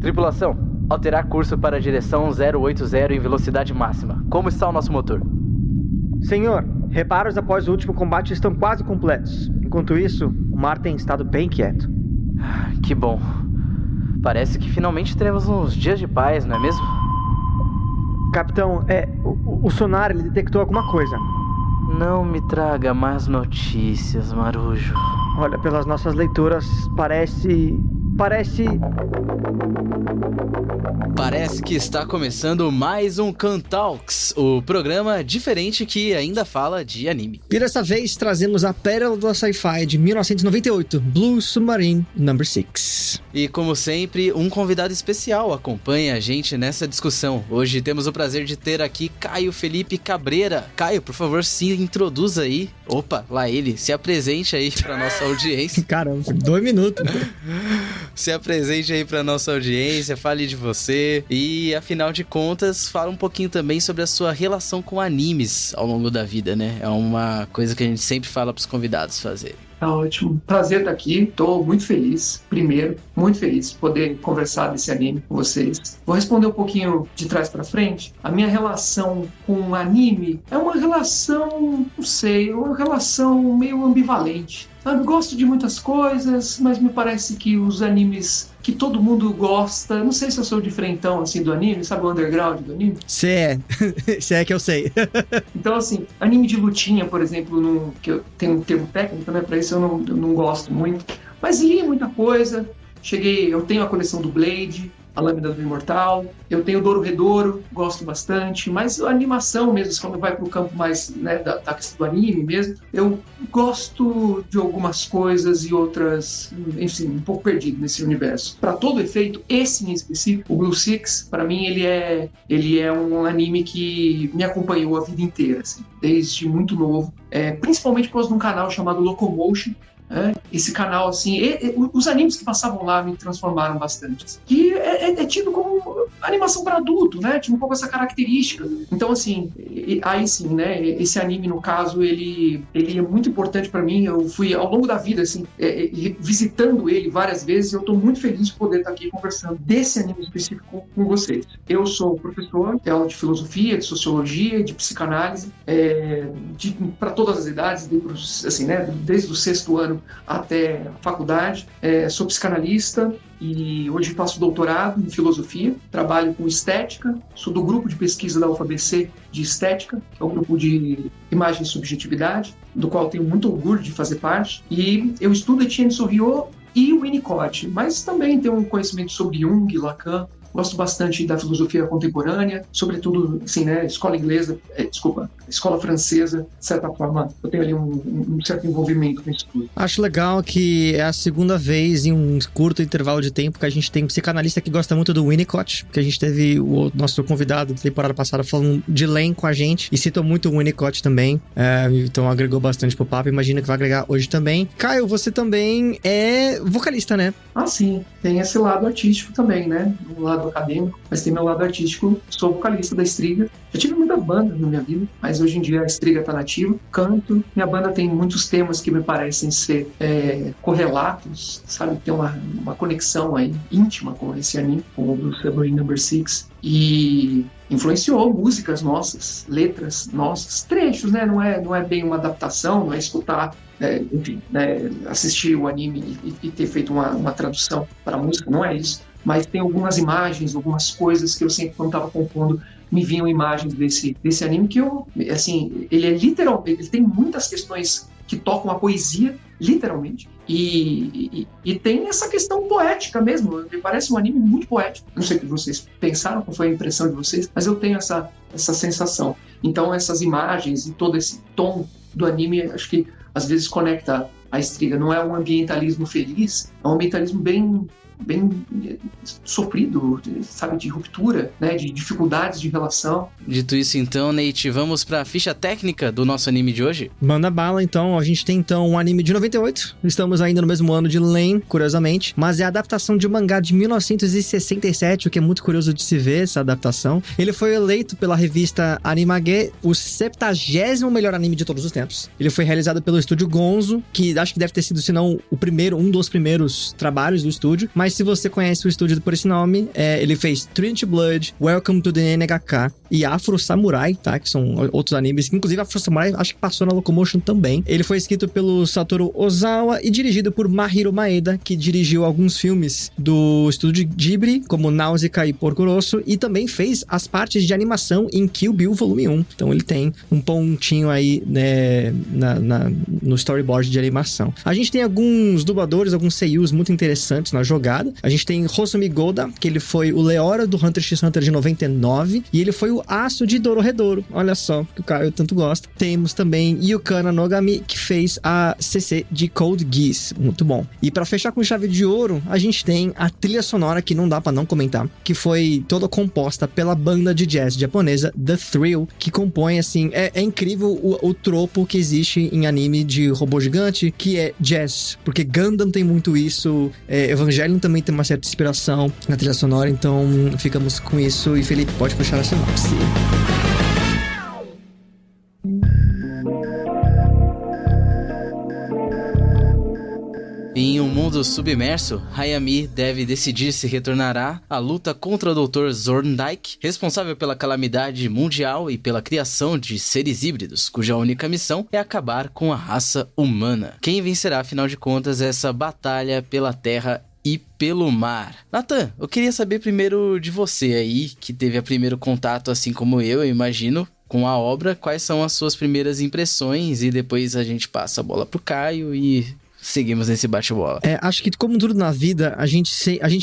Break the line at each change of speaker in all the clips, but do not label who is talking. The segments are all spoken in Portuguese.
Tripulação, alterar curso para a direção 080 em velocidade máxima. Como está o nosso motor?
Senhor, reparos após o último combate estão quase completos. Enquanto isso, o mar tem estado bem quieto.
Que bom. Parece que finalmente teremos uns dias de paz, não é mesmo?
Capitão, o sonar ele detectou alguma coisa.
Não me traga más notícias, Marujo.
Olha, pelas nossas leituras, parece
que está começando mais um Cantalks, o programa diferente que ainda fala de anime.
E dessa vez trazemos a pérola da sci-fi de 1998, Blue Submarine No. 6.
E como sempre, um convidado especial acompanha a gente nessa discussão. Hoje temos o prazer de ter aqui Caio Felipe Cabreira. Caio, por favor, se introduza aí. Opa, lá ele, se apresente aí pra nossa audiência.
Caramba, 2 minutos.
Se apresente aí pra nossa audiência, fale de você e, afinal de contas, fala um pouquinho também sobre a sua relação com animes ao longo da vida, né? É uma coisa que a gente sempre fala pros convidados fazerem.
Tá ótimo. Prazer estar aqui. Tô muito feliz. Primeiro, muito feliz de poder conversar desse anime com vocês. Vou responder um pouquinho de trás para frente. A minha relação com o anime é uma relação, não sei, uma relação meio ambivalente. Sabe? Gosto de muitas coisas, mas me parece que os animes que todo mundo gosta, não sei se eu sou diferentão assim do anime, sabe o underground do anime?
Cê é que eu sei.
Então assim, anime de lutinha, por exemplo, que eu tenho um termo técnico, né, para isso eu não gosto muito, mas li muita coisa. Eu tenho a coleção do Blade, a Lâmina do Imortal, eu tenho o Dororedoro, gosto bastante, mas a animação mesmo, quando vai para o campo mais, né, da questão do anime mesmo, eu gosto de algumas coisas e outras, enfim, um pouco perdido nesse universo. Para todo efeito, esse em específico, o Blue Six, para mim ele é um anime que me acompanhou a vida inteira, assim, desde muito novo, principalmente por causa de um canal chamado Locomotion. Esse canal, assim, os animes que passavam lá me transformaram bastante. Assim. Que é tido como animação para adulto, né? Tinha um pouco essa característica. Então, assim, aí sim, né? Esse anime, no caso, ele é muito importante para mim. Eu fui, ao longo da vida, assim, visitando ele várias vezes. Eu estou muito feliz de poder estar aqui conversando desse anime específico com vocês. Eu sou professor de aula de filosofia, de sociologia, de psicanálise, para todas as idades, assim, né? Desde o 6º ano até a faculdade. Sou psicanalista e hoje faço doutorado em filosofia, trabalho com estética, sou do grupo de pesquisa da UFABC de estética, que é o grupo de imagem e subjetividade, do qual tenho muito orgulho de fazer parte, e eu estudo Etienne Souriau e o Winnicott, mas também tenho um conhecimento sobre Jung, Lacan. Gosto bastante da filosofia contemporânea, sobretudo, assim, né, escola francesa, de certa forma, eu tenho ali um certo envolvimento com isso tudo.
Acho legal que é a segunda vez em um curto intervalo de tempo que a gente tem um psicanalista que gosta muito do Winnicott, que a gente teve o nosso convidado da temporada passada falando de Len com a gente, e citou muito o Winnicott também, então agregou bastante pro papo, imagino que vai agregar hoje também. Caio, você também é vocalista, né?
Ah, sim, tem esse lado artístico também, né, um lado acadêmico, mas tem meu lado artístico, sou vocalista da Striga. Já tive muita banda na minha vida, mas hoje em dia a Striga tá nativa, canto. Minha banda tem muitos temas que me parecem ser correlatos, sabe? Tem uma conexão aí íntima com esse anime, com o Blue Submarine No. 6, e influenciou músicas nossas, letras nossas, trechos, né? Não é bem uma adaptação, não é escutar, enfim, né? Assistir o anime e ter feito uma tradução para a música, não é isso. Mas tem algumas imagens, algumas coisas que eu sempre, quando estava compondo, me vinham imagens desse anime que ele é literal, ele tem muitas questões que tocam a poesia, literalmente, e tem essa questão poética mesmo, me parece um anime muito poético. Não sei o que vocês pensaram, qual foi a impressão de vocês, mas eu tenho essa sensação. Então essas imagens e todo esse tom do anime, acho que às vezes conecta a Striga. Não é um ambientalismo feliz, é um ambientalismo bem sofrido, sabe, de ruptura, né, de dificuldades de relação.
Dito isso então, Nate, vamos pra ficha técnica do nosso anime de hoje?
Manda bala então, a gente tem então um anime de 98, estamos ainda no mesmo ano de Len, curiosamente, mas é a adaptação de um mangá de 1967, o que é muito curioso de se ver, essa adaptação. Ele foi eleito pela revista Animage o 70º melhor anime de todos os tempos. Ele foi realizado pelo estúdio Gonzo, que acho que deve ter sido, se não o primeiro, um dos primeiros trabalhos do estúdio, mas mas se você conhece o estúdio por esse nome, ele fez Trinity Blood, Welcome to the NHK e Afro Samurai, tá? Que são outros animes. Inclusive, Afro Samurai acho que passou na Locomotion também. Ele foi escrito pelo Satoru Ozawa e dirigido por Mahiro Maeda, que dirigiu alguns filmes do estúdio Ghibli, como Náusea e Porco Rosso, e também fez as partes de animação em Kill Bill Volume 1. Então ele tem um pontinho aí, né, no storyboard de animação. A gente tem alguns dubladores, alguns seiyus muito interessantes na jogada. A gente tem Hosumi Goda, que ele foi o Leora do Hunter x Hunter de 99, e ele foi o Aço de Dorohedoro. Olha só, que o Caio tanto gosta. Temos também Yukana Nogami, que fez a CC de Code Geass. Muito bom. E pra fechar com chave de ouro, a gente tem a trilha sonora, que não dá pra não comentar, que foi toda composta pela banda de jazz japonesa The Thrill, que compõe, assim, é incrível o tropo que existe em anime de robô gigante, que é jazz, porque Gundam tem muito isso, Evangelion também tem uma certa inspiração na trilha sonora, então ficamos com isso. E Felipe, pode puxar a sinopse.
Em um mundo submerso, Hayami deve decidir se retornará à luta contra o Dr. Zorndike, responsável pela calamidade mundial e pela criação de seres híbridos, cuja única missão é acabar com a raça humana. Quem vencerá, afinal de contas, essa batalha pela Terra e pelo mar? Nathan, eu queria saber primeiro de você aí, que teve o primeiro contato, assim como eu imagino, com a obra. Quais são as suas primeiras impressões? E depois a gente passa a bola pro Caio e seguimos nesse bate-bola.
Acho que, como tudo na vida, a gente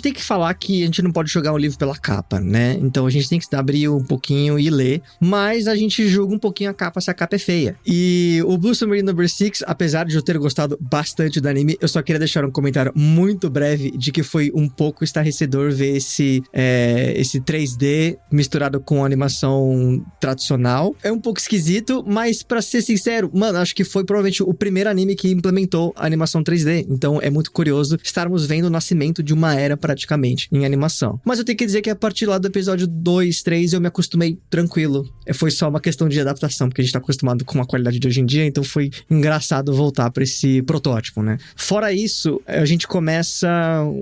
tem que falar que a gente não pode jogar um livro pela capa, né? Então a gente tem que abrir um pouquinho e ler, mas a gente julga um pouquinho a capa se a capa é feia. E o Blue Submarine No. 6, apesar de eu ter gostado bastante do anime, eu só queria deixar um comentário muito breve de que foi um pouco estarrecedor ver esse 3D misturado com animação tradicional. É um pouco esquisito, mas pra ser sincero, mano, acho que foi provavelmente o primeiro anime que implementou a animação 3D, então é muito curioso estarmos vendo o nascimento de uma era praticamente em animação. Mas eu tenho que dizer que a partir lá do episódio 2, 3 eu me acostumei tranquilo. Foi só uma questão de adaptação, porque a gente tá acostumado com a qualidade de hoje em dia, então foi engraçado voltar pra esse protótipo, né? Fora isso, a gente começa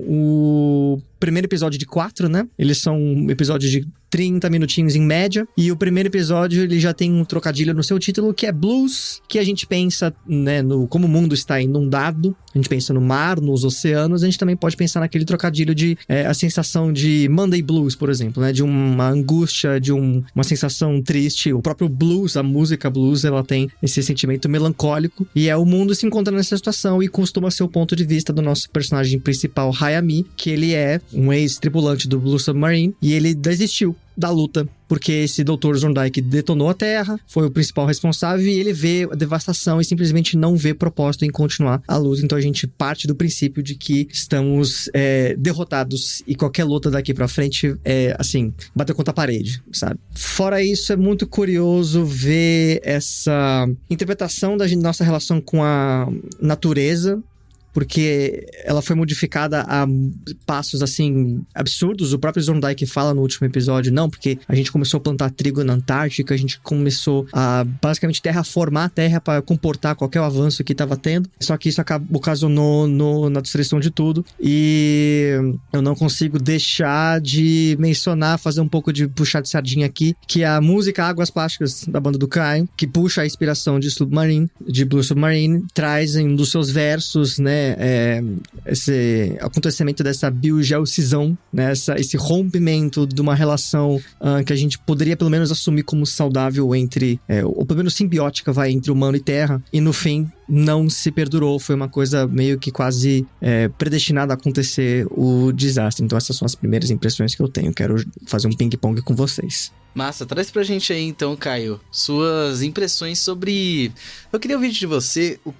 o primeiro episódio de 4, né? Eles são episódios de 30 minutinhos em média, e o primeiro episódio ele já tem um trocadilho no seu título, que é blues, que a gente pensa, né, como o mundo está inundado, a gente pensa no mar, nos oceanos, a gente também pode pensar naquele trocadilho de a sensação de Monday Blues, por exemplo, né, de uma angústia, de uma sensação triste. O próprio blues, a música blues, ela tem esse sentimento melancólico, e o mundo se encontra nessa situação, e costuma ser o ponto de vista do nosso personagem principal, Hayami, que ele é um ex-tripulante do Blue Submarine, e ele desistiu da luta, porque esse Dr. Zorndike detonou a Terra, foi o principal responsável, e ele vê a devastação e simplesmente não vê propósito em continuar a luta. Então a gente parte do princípio de que estamos derrotados, e qualquer luta daqui pra frente é, assim, bater contra a parede, sabe? Fora isso, é muito curioso ver essa interpretação da nossa relação com a natureza, porque ela foi modificada a passos, assim, absurdos. O próprio Zorndike fala no último episódio, não, porque a gente começou a plantar trigo na Antártica, a gente começou a, basicamente, terraformar a Terra para comportar qualquer avanço que estava tendo. Só que isso ocasionou na destruição de tudo. E eu não consigo deixar de mencionar, fazer um pouco de puxar de sardinha aqui, que a música Águas Plásticas, da banda do Caio, que puxa a inspiração de Blue Submarine, traz em um dos seus versos, né, esse acontecimento dessa biogeocisão, né, esse rompimento de uma relação que a gente poderia pelo menos assumir como saudável entre, ou pelo menos simbiótica, entre humano e terra, e no fim não se perdurou, foi uma coisa meio que quase predestinada a acontecer o desastre. Então essas são as primeiras impressões que eu tenho, quero fazer um ping-pong com vocês.
Massa, traz pra gente aí então, Caio, suas impressões sobre... Eu queria ouvir de você o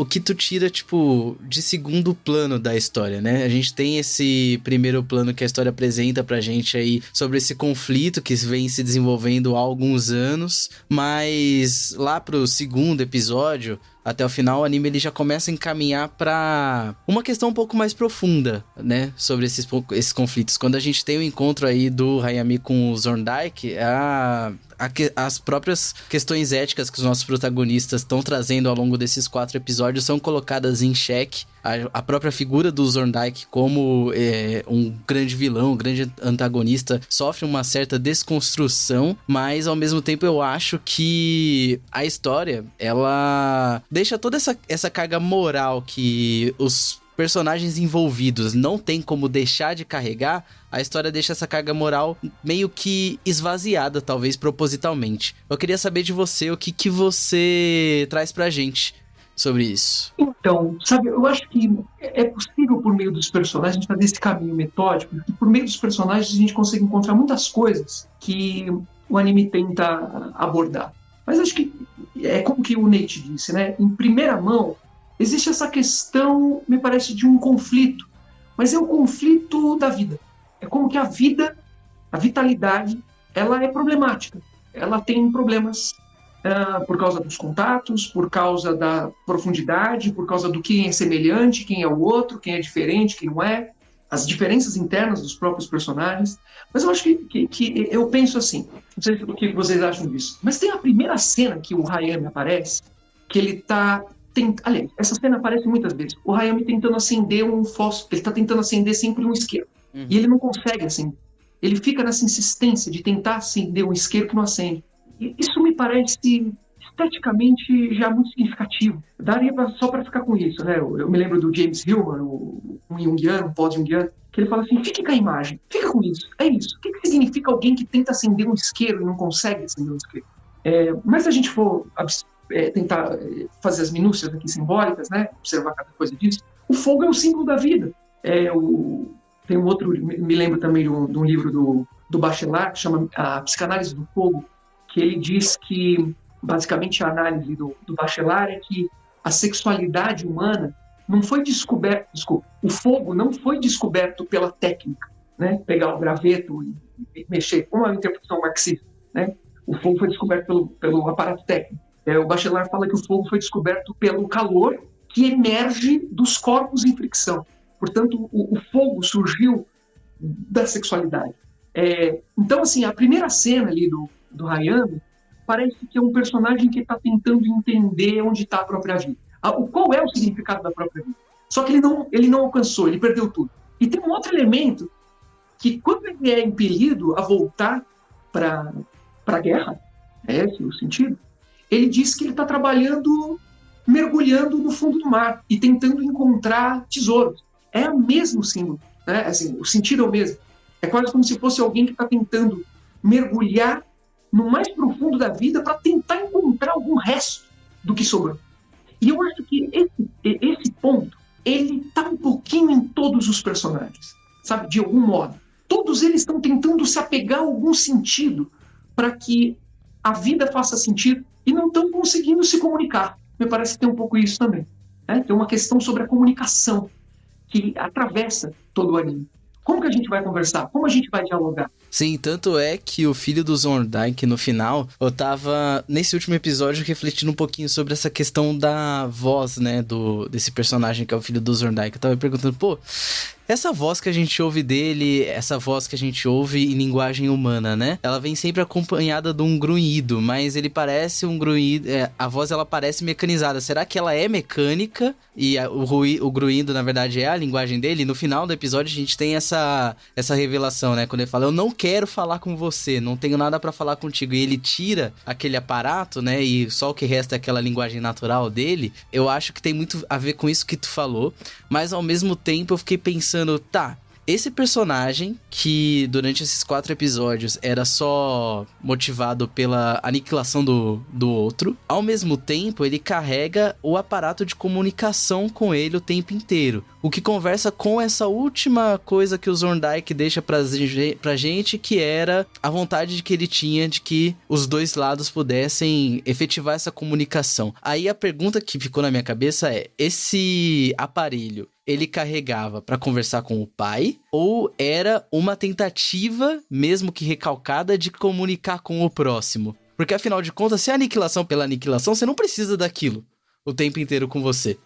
que tu tira, tipo, de segundo plano da história, né? A gente tem esse primeiro plano que a história apresenta pra gente aí sobre esse conflito que vem se desenvolvendo há alguns anos, mas lá pro segundo episódio, até o final, o anime ele já começa a encaminhar pra uma questão um pouco mais profunda, né? Sobre esses conflitos. Quando a gente tem o encontro aí do Hayami com o Zorndike, as próprias questões éticas que os nossos protagonistas estão trazendo ao longo desses 4 episódios são colocadas em xeque. a própria figura do Zorndike como um grande vilão, um grande antagonista, sofre uma certa desconstrução, mas ao mesmo tempo eu acho que a história, ela deixa toda essa carga moral que os personagens envolvidos não tem como deixar de carregar. A história deixa essa carga moral meio que esvaziada, talvez propositalmente. Eu queria saber de você, o que você traz pra gente sobre isso.
Então, sabe, eu acho que é possível, por meio dos personagens, a gente fazer esse caminho metódico, e por meio dos personagens a gente consegue encontrar muitas coisas que o anime tenta abordar. Mas acho que é como que o Nate disse, né? Em primeira mão, existe essa questão, me parece, de um conflito, mas é o conflito da vida. É como que a vida, a vitalidade, ela é problemática. Ela tem problemas por causa dos contatos, por causa da profundidade, por causa do quem é semelhante, quem é o outro, quem é diferente, quem não é, as diferenças internas dos próprios personagens. Mas eu acho que eu penso assim, não sei o que vocês acham disso, mas tem a primeira cena que o Hayami aparece, que ele está... Aliás, essa cena aparece muitas vezes. O Hayami tentando acender um fósforo, ele está tentando acender sempre um isqueiro. E ele não consegue acender. Ele fica nessa insistência de tentar acender um isqueiro que não acende. E isso me parece esteticamente já muito significativo. Daria só para ficar com isso, né? Eu me lembro do James Hillman, um junguiano, um pós-junguiano, que ele fala assim, fique com a imagem, fica com isso, é isso. O que significa alguém que tenta acender um isqueiro e não consegue acender um isqueiro? Mas se a gente for tentar fazer as minúcias aqui simbólicas, né? Observar cada coisa disso, o fogo é o símbolo da vida. Tem um outro, me lembro também de um livro do Bachelard, que chama A Psicanálise do Fogo, que ele diz que, basicamente, a análise do Bachelard é que a sexualidade humana não foi descoberta, o fogo não foi descoberto pela técnica, né? Pegar o graveto e mexer, como a interpretação marxista, né? O fogo foi descoberto pelo aparato técnico. O Bachelard fala que o fogo foi descoberto pelo calor que emerge dos corpos em fricção. Portanto, o fogo surgiu da sexualidade. Então, assim, a primeira cena ali do Hayami parece que é um personagem que está tentando entender onde está a própria vida. Qual é o significado da própria vida? Só que ele não alcançou, ele perdeu tudo. E tem um outro elemento que, quando ele é impelido a voltar para a guerra, esse é o sentido, ele diz que ele está trabalhando, mergulhando no fundo do mar e tentando encontrar tesouros. É o mesmo símbolo, né? Assim, o sentido é o mesmo. É quase como se fosse alguém que está tentando mergulhar no mais profundo da vida para tentar encontrar algum resto do que sobrou. E eu acho que esse ponto, ele está um pouquinho em todos os personagens, sabe? De algum modo. Todos eles estão tentando se apegar a algum sentido para que a vida faça sentido e não estão conseguindo se comunicar. Me parece que tem um pouco isso também, né? Tem uma questão sobre a comunicação que atravessa todo o anime. Como que a gente vai conversar? Como a gente vai dialogar?
Sim, tanto é que o filho do Zorndike, no final, eu tava, nesse último episódio, refletindo um pouquinho sobre essa questão da voz, né, desse personagem que é o filho do Zorndike. Eu tava me perguntando, essa voz que a gente ouve dele, essa voz que a gente ouve em linguagem humana, né? Ela vem sempre acompanhada de um grunhido, mas ele parece um grunhido... a voz, ela parece mecanizada. Será que ela é mecânica? E o grunhido, na verdade, é a linguagem dele? E no final do episódio, a gente tem essa revelação, né? Quando ele fala, eu não quero falar com você, não tenho nada pra falar contigo. E ele tira aquele aparato, né? E só o que resta é aquela linguagem natural dele. Eu acho que tem muito a ver com isso que tu falou. Mas, ao mesmo tempo, eu fiquei pensando, esse personagem que durante esses 4 episódios era só motivado pela aniquilação do outro, ao mesmo tempo ele carrega o aparato de comunicação com ele o tempo inteiro, o que conversa com essa última coisa que o Zorndike deixa pra gente, que era a vontade que ele tinha de que os dois lados pudessem efetivar essa comunicação. Aí a pergunta que ficou na minha cabeça é, esse aparelho, ele carregava para conversar com o pai, ou era uma tentativa, mesmo que recalcada, de comunicar com o próximo? Porque afinal de contas, se é aniquilação pela aniquilação, você não precisa daquilo o tempo inteiro com você.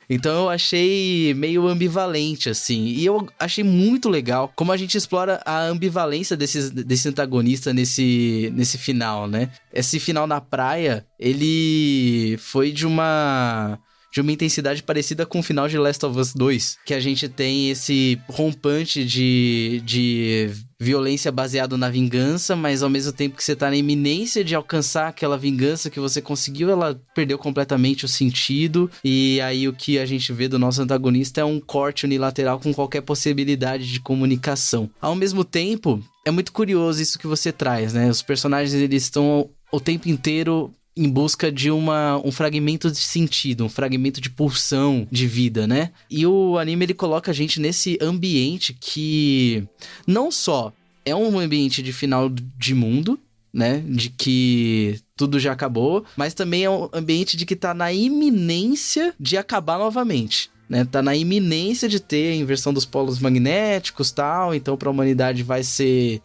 Então eu achei meio ambivalente, assim. E eu achei muito legal como a gente explora a ambivalência desse antagonista nesse final, né? Esse final na praia, ele foi de uma de uma intensidade parecida com o final de Last of Us 2, que a gente tem esse rompante de violência baseado na vingança, mas ao mesmo tempo que você tá na iminência de alcançar aquela vingança que você conseguiu, ela perdeu completamente o sentido, e aí o que a gente vê do nosso antagonista é um corte unilateral com qualquer possibilidade de comunicação. Ao mesmo tempo, é muito curioso isso que você traz, né? Os personagens, eles estão o tempo inteiro em busca de um fragmento de sentido, um fragmento de pulsão de vida, né? E o anime, ele coloca a gente nesse ambiente que não só é um ambiente de final de mundo, né? De que tudo já acabou, mas também é um ambiente de que tá na iminência de acabar novamente. Né, tá na iminência de ter a inversão dos polos magnéticos e tal, então pra humanidade vai ser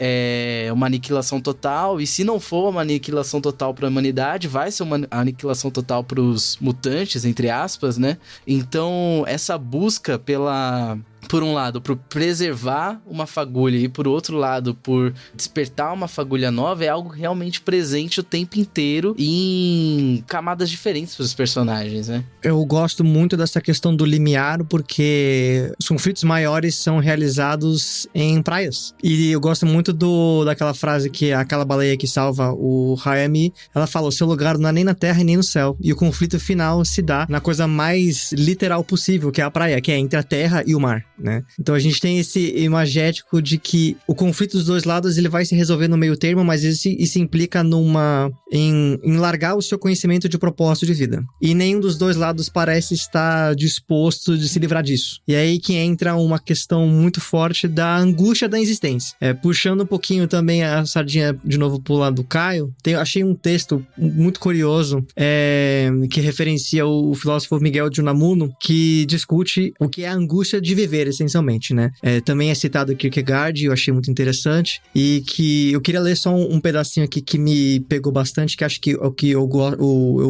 uma aniquilação total, e se não for uma aniquilação total pra humanidade, vai ser uma aniquilação total pros mutantes, entre aspas, né? Então, essa busca por um lado, por preservar uma fagulha e por outro lado, por despertar uma fagulha nova, é algo realmente presente o tempo inteiro em camadas diferentes para os personagens, né?
Eu gosto muito dessa questão do limiar, porque os conflitos maiores são realizados em praias. E eu gosto muito daquela frase que aquela baleia que salva o Hayami, ela fala, o seu lugar não é nem na terra e nem no céu. E o conflito final se dá na coisa mais literal possível, que é a praia, que é entre a terra e o mar. Né? Então a gente tem esse imagético de que o conflito dos dois lados ele vai se resolver no meio termo, mas isso implica em largar o seu conhecimento de propósito de vida. E nenhum dos dois lados parece estar disposto de se livrar disso. E aí que entra uma questão muito forte da angústia da existência. Puxando um pouquinho também a sardinha de novo pro lado do Caio, achei um texto muito curioso que referencia o filósofo Miguel de Unamuno, que discute o que é a angústia de viver, essencialmente, né? Também é citado Kierkegaard, eu achei muito interessante, e que eu queria ler só um pedacinho aqui que me pegou bastante, que acho que o que eu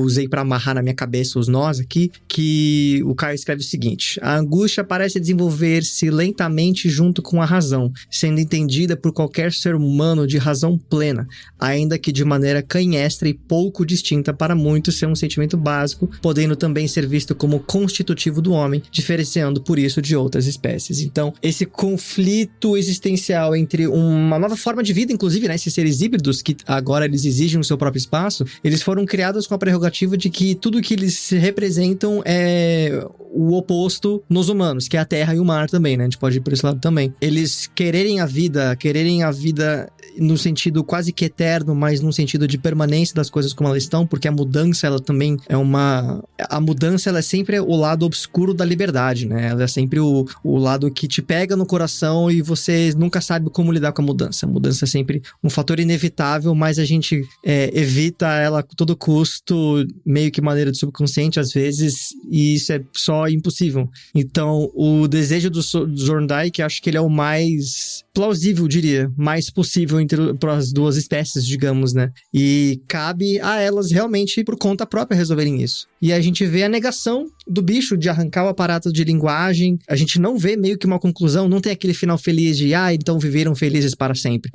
usei pra amarrar na minha cabeça os nós aqui, que o Caio escreve o seguinte: a angústia parece desenvolver-se lentamente junto com a razão, sendo entendida por qualquer ser humano de razão plena, ainda que de maneira canhestra e pouco distinta para muitos ser um sentimento básico, podendo também ser visto como constitutivo do homem, diferenciando por isso de outras espécies. Então, esse conflito existencial entre uma nova forma de vida, inclusive, né, esses seres híbridos que agora eles exigem o seu próprio espaço, eles foram criados com a prerrogativa de que tudo que eles representam é o oposto nos humanos, que é a terra e o mar também, né? A gente pode ir por esse lado também. Eles quererem a vida no sentido quase que eterno, mas no sentido de permanência das coisas como elas estão, porque a mudança, ela também é a mudança, ela é sempre o lado obscuro da liberdade, né? Ela é sempre o lado que te pega no coração e você nunca sabe como lidar com a mudança. A mudança é sempre um fator inevitável, mas a gente evita ela a todo custo, meio que maneira de subconsciente às vezes, e isso é só impossível. Então, o desejo do Zorndike, acho que ele é o mais plausível, diria, mais possível entre as duas espécies, digamos, né? E cabe a elas realmente, por conta própria, resolverem isso. E a gente vê a negação do bicho de arrancar o aparato de linguagem. A gente não vê meio que uma conclusão, não tem aquele final feliz de então viveram felizes para sempre.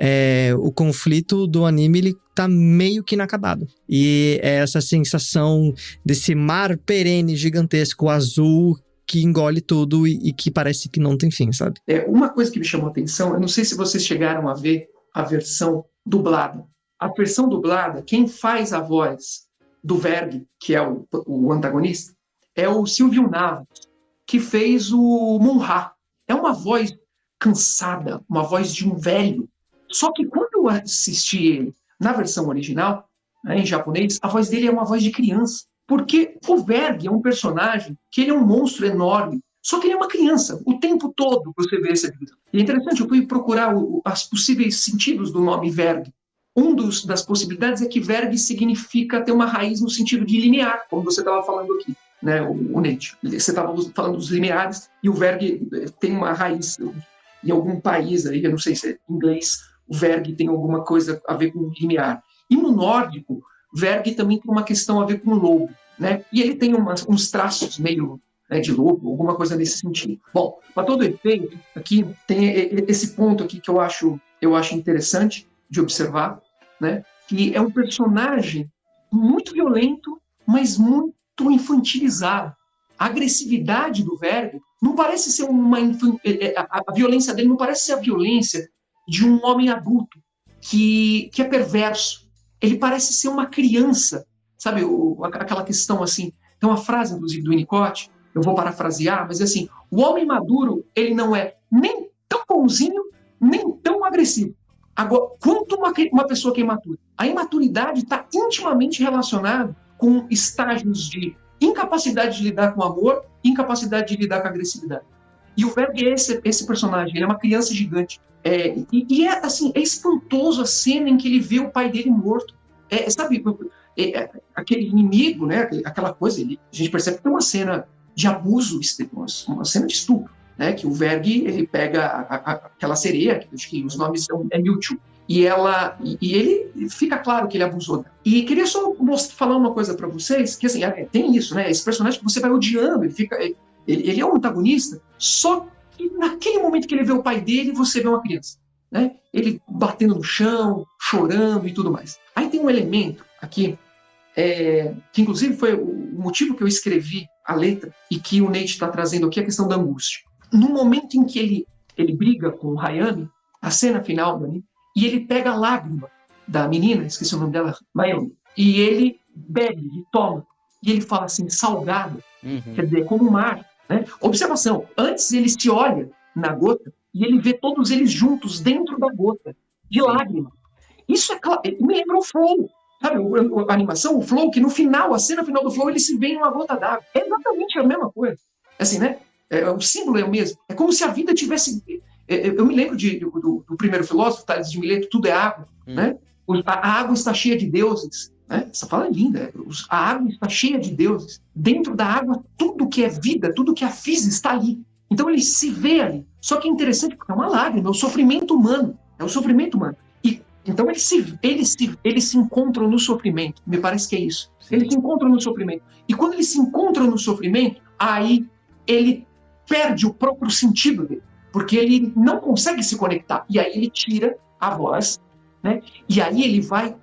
O conflito do anime, ele tá meio que inacabado. E é essa sensação desse mar perene gigantesco azul que engole tudo e que parece que não tem fim, sabe?
Uma coisa que me chamou a atenção, eu não sei se vocês chegaram a ver a versão dublada. A versão dublada, quem faz a voz do Verg, que é o antagonista, é o Silvio Navas, que fez o Monra. É uma voz cansada, uma voz de um velho. Só que quando eu assisti ele na versão original, né, em japonês, a voz dele é uma voz de criança. Porque o Verg é um personagem que ele é um monstro enorme, só que ele é uma criança o tempo todo que você vê essa vida. E é interessante, eu fui procurar os possíveis sentidos do nome Verg. Das possibilidades é que Verg significa ter uma raiz no sentido de linear, como você estava falando aqui, né, o Nate. Você estava falando dos lineares e o Verg tem uma raiz em algum país, aí, eu não sei se é inglês, o Verg tem alguma coisa a ver com linear. E no nórdico, Verg também tem uma questão a ver com lobo, né? E ele tem uns traços meio, né, de lobo, alguma coisa nesse sentido. Bom, para todo efeito, aqui tem esse ponto aqui que eu acho interessante de observar, né? Que é um personagem muito violento, mas muito infantilizado. A agressividade do Verg não parece ser a violência dele não parece ser a violência de um homem adulto que é perverso. Ele parece ser uma criança, sabe? Aquela questão assim. Tem uma frase, inclusive, do Winnicott, eu vou parafrasear, mas é assim: o homem maduro, ele não é nem tão bonzinho, nem tão agressivo. Agora, quanto uma pessoa que é imatura? A imaturidade está intimamente relacionada com estágios de incapacidade de lidar com o amor, incapacidade de lidar com a agressividade. E o Verg é esse personagem, ele é uma criança gigante. Assim, é espantoso a cena em que ele vê o pai dele morto. Sabe, aquele inimigo, né? Aquela coisa, a gente percebe que tem uma cena de abuso, uma cena de estupro, né? Que o Verg, ele pega aquela sereia, que acho que os nomes são Mewtwo, e ele fica claro que ele abusou dela. E queria só falar uma coisa para vocês, que assim, tem isso, né? Esse personagem que você vai odiando, ele é um antagonista, só que naquele momento que ele vê o pai dele, você vê uma criança, né? Ele batendo no chão, chorando e tudo mais. Aí tem um elemento aqui, que inclusive foi o motivo que eu escrevi a letra, e que o Nate está trazendo aqui, a questão da angústia. No momento em que ele briga com o Hayami, a cena final, né, e ele pega a lágrima da menina, esqueci o nome dela, Mayumi, e ele bebe, ele toma, e ele fala assim, salgada, quer dizer, como o mar. Né? Observação, antes ele se olha na gota e ele vê todos eles juntos dentro da gota, de lágrima. Isso é claro, me lembra o Flow, sabe? A animação, o Flow, que no final, a cena final do Flow, ele se vê em uma gota d'água. É exatamente a mesma coisa. Assim, né? O símbolo é o mesmo. É como se a vida tivesse... Eu me lembro do primeiro filósofo, Tales de Mileto, tudo é água. Né? A água está cheia de deuses. Né? Essa fala é linda. A água está cheia de deuses. Dentro da água, tudo que é vida, tudo que é a física está ali. Então ele se vê ali. Só que é interessante porque é uma lágrima, é o sofrimento humano. É o sofrimento humano. E, então eles se encontram no sofrimento. Me parece que é isso. Sim. Eles se encontram no sofrimento. E quando eles se encontram no sofrimento, aí ele perde o próprio sentido dele. Porque ele não consegue se conectar. E aí ele tira a voz, né? E aí ele vai